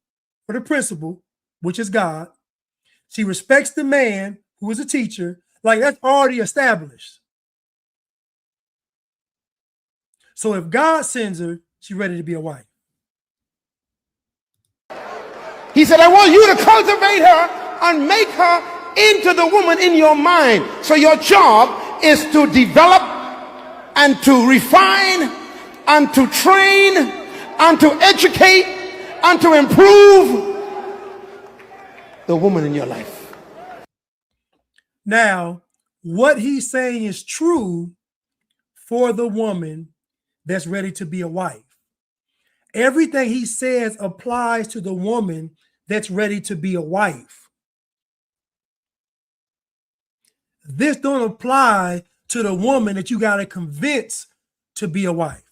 or the principal, which is God. She respects the man who is a teacher. Like, that's already established. So if God sends her, she's ready to be a wife. He said, I want you to cultivate her and make her into the woman in your mind. So your job is to develop and to refine and to train and to educate and to improve the woman in your life. Now, what he's saying is true for the woman that's ready to be a wife. Everything he says applies to the woman that's ready to be a wife. This don't apply to the woman that you got to convince to be a wife.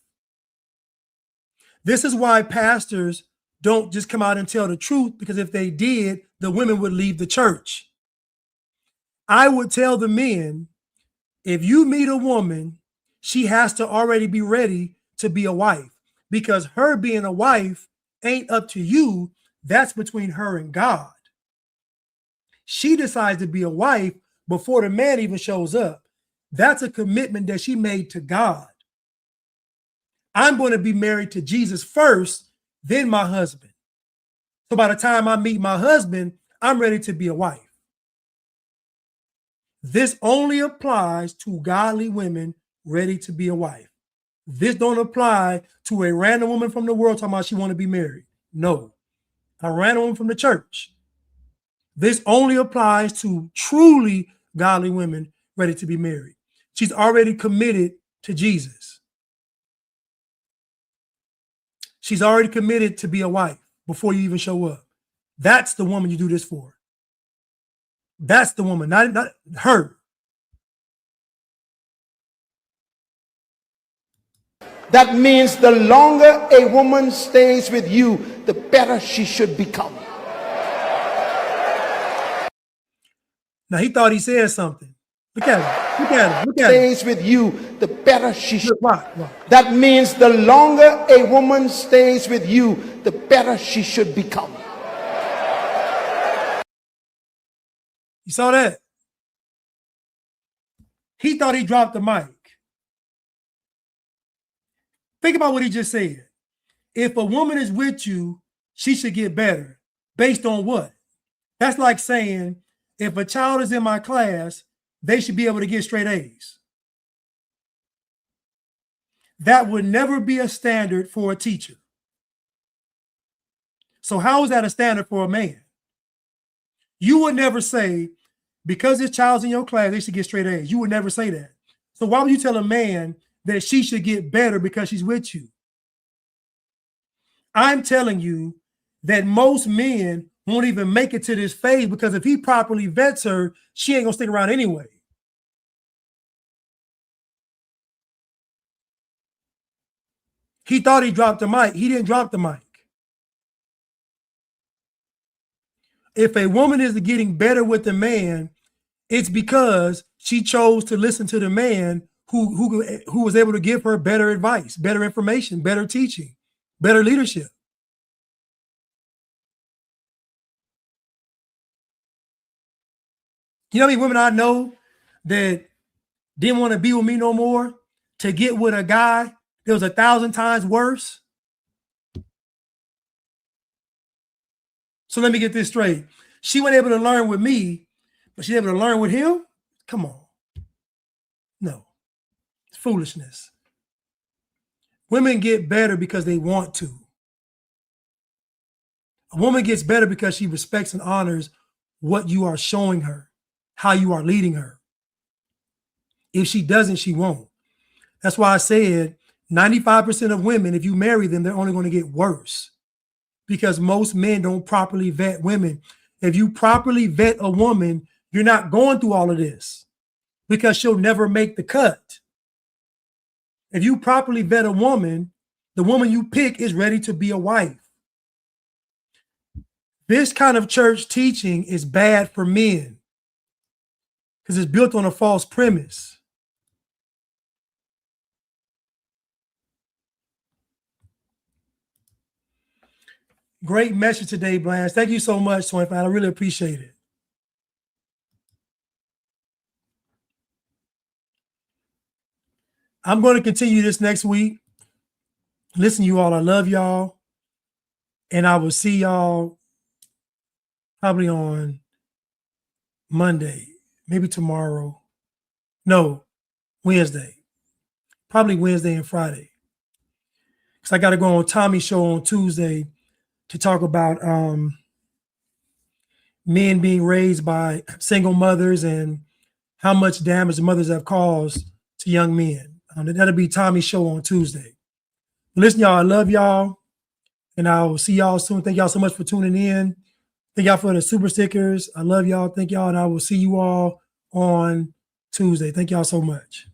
This is why pastors don't just come out and tell the truth, because if they did, the women would leave the church. I would tell the men, if you meet a woman, she has to already be ready to be a wife, because her being a wife ain't up to you. That's between her and God. She decides to be a wife before the man even shows up. That's a commitment that she made to God. I'm going to be married to Jesus first, then my husband. So by the time I meet my husband, I'm ready to be a wife. This only applies to godly women ready to be a wife. This don't apply to a random woman from the world talking about she want to be married. No, a random woman from the church. This only applies to truly godly women ready to be married. She's already committed to Jesus. She's already committed to be a wife before you even show up. That's the woman you do this for. That's the woman, not her. That means the longer a woman stays with you, the better she should become. Now he thought he said something. Look at him. Look at him. Look at him. Stays with you, the better she should. Why? That means the longer a woman stays with you, the better she should become. You saw that? He thought he dropped the mic. Think about what he just said. If a woman is with you, she should get better. Based on what? That's like saying, if a child is in my class, they should be able to get straight A's. That would never be a standard for a teacher. So how is that a standard for a man? You would never say, because this child's in your class, they should get straight A's. You would never say that. So why would you tell a man that she should get better because she's with you? I'm telling you that most men won't even make it to this phase, because if he properly vets her, she ain't gonna stick around anyway. He thought he dropped the mic. He didn't drop the mic. If a woman is getting better with the man, it's because she chose to listen to the man who was able to give her better advice, better information, better teaching, better leadership. You know how many women I know that didn't want to be with me no more to get with a guy that was 1,000 times worse? So let me get this straight. She wasn't able to learn with me, but she's able to learn with him? Come on. No. It's foolishness. Women get better because they want to. A woman gets better because she respects and honors what you are showing her, how you are leading her. If she doesn't, she won't. That's why I said 95% of women, if you marry them, they're only going to get worse, because most men don't properly vet women. If you properly vet a woman, you're not going through all of this, because she'll never make the cut. If you properly vet a woman, the woman you pick is ready to be a wife. This kind of church teaching is bad for men because it's built on a false premise. Great message today, Blanche. Thank you so much, 25. I really appreciate it. I'm going to continue this next week. Listen, you all, I love y'all. And I will see y'all probably on Monday, maybe tomorrow. No, Wednesday. Probably Wednesday and Friday. Because I got to go on Tommy's show on Tuesday to talk about men being raised by single mothers and how much damage the mothers have caused to young men. That'll be Tommy's show on Tuesday. Listen, y'all, I love y'all. And I will see y'all soon. Thank y'all so much for tuning in. Thank y'all for the super stickers. I love y'all. Thank y'all. And I will see you all on Tuesday. Thank y'all so much.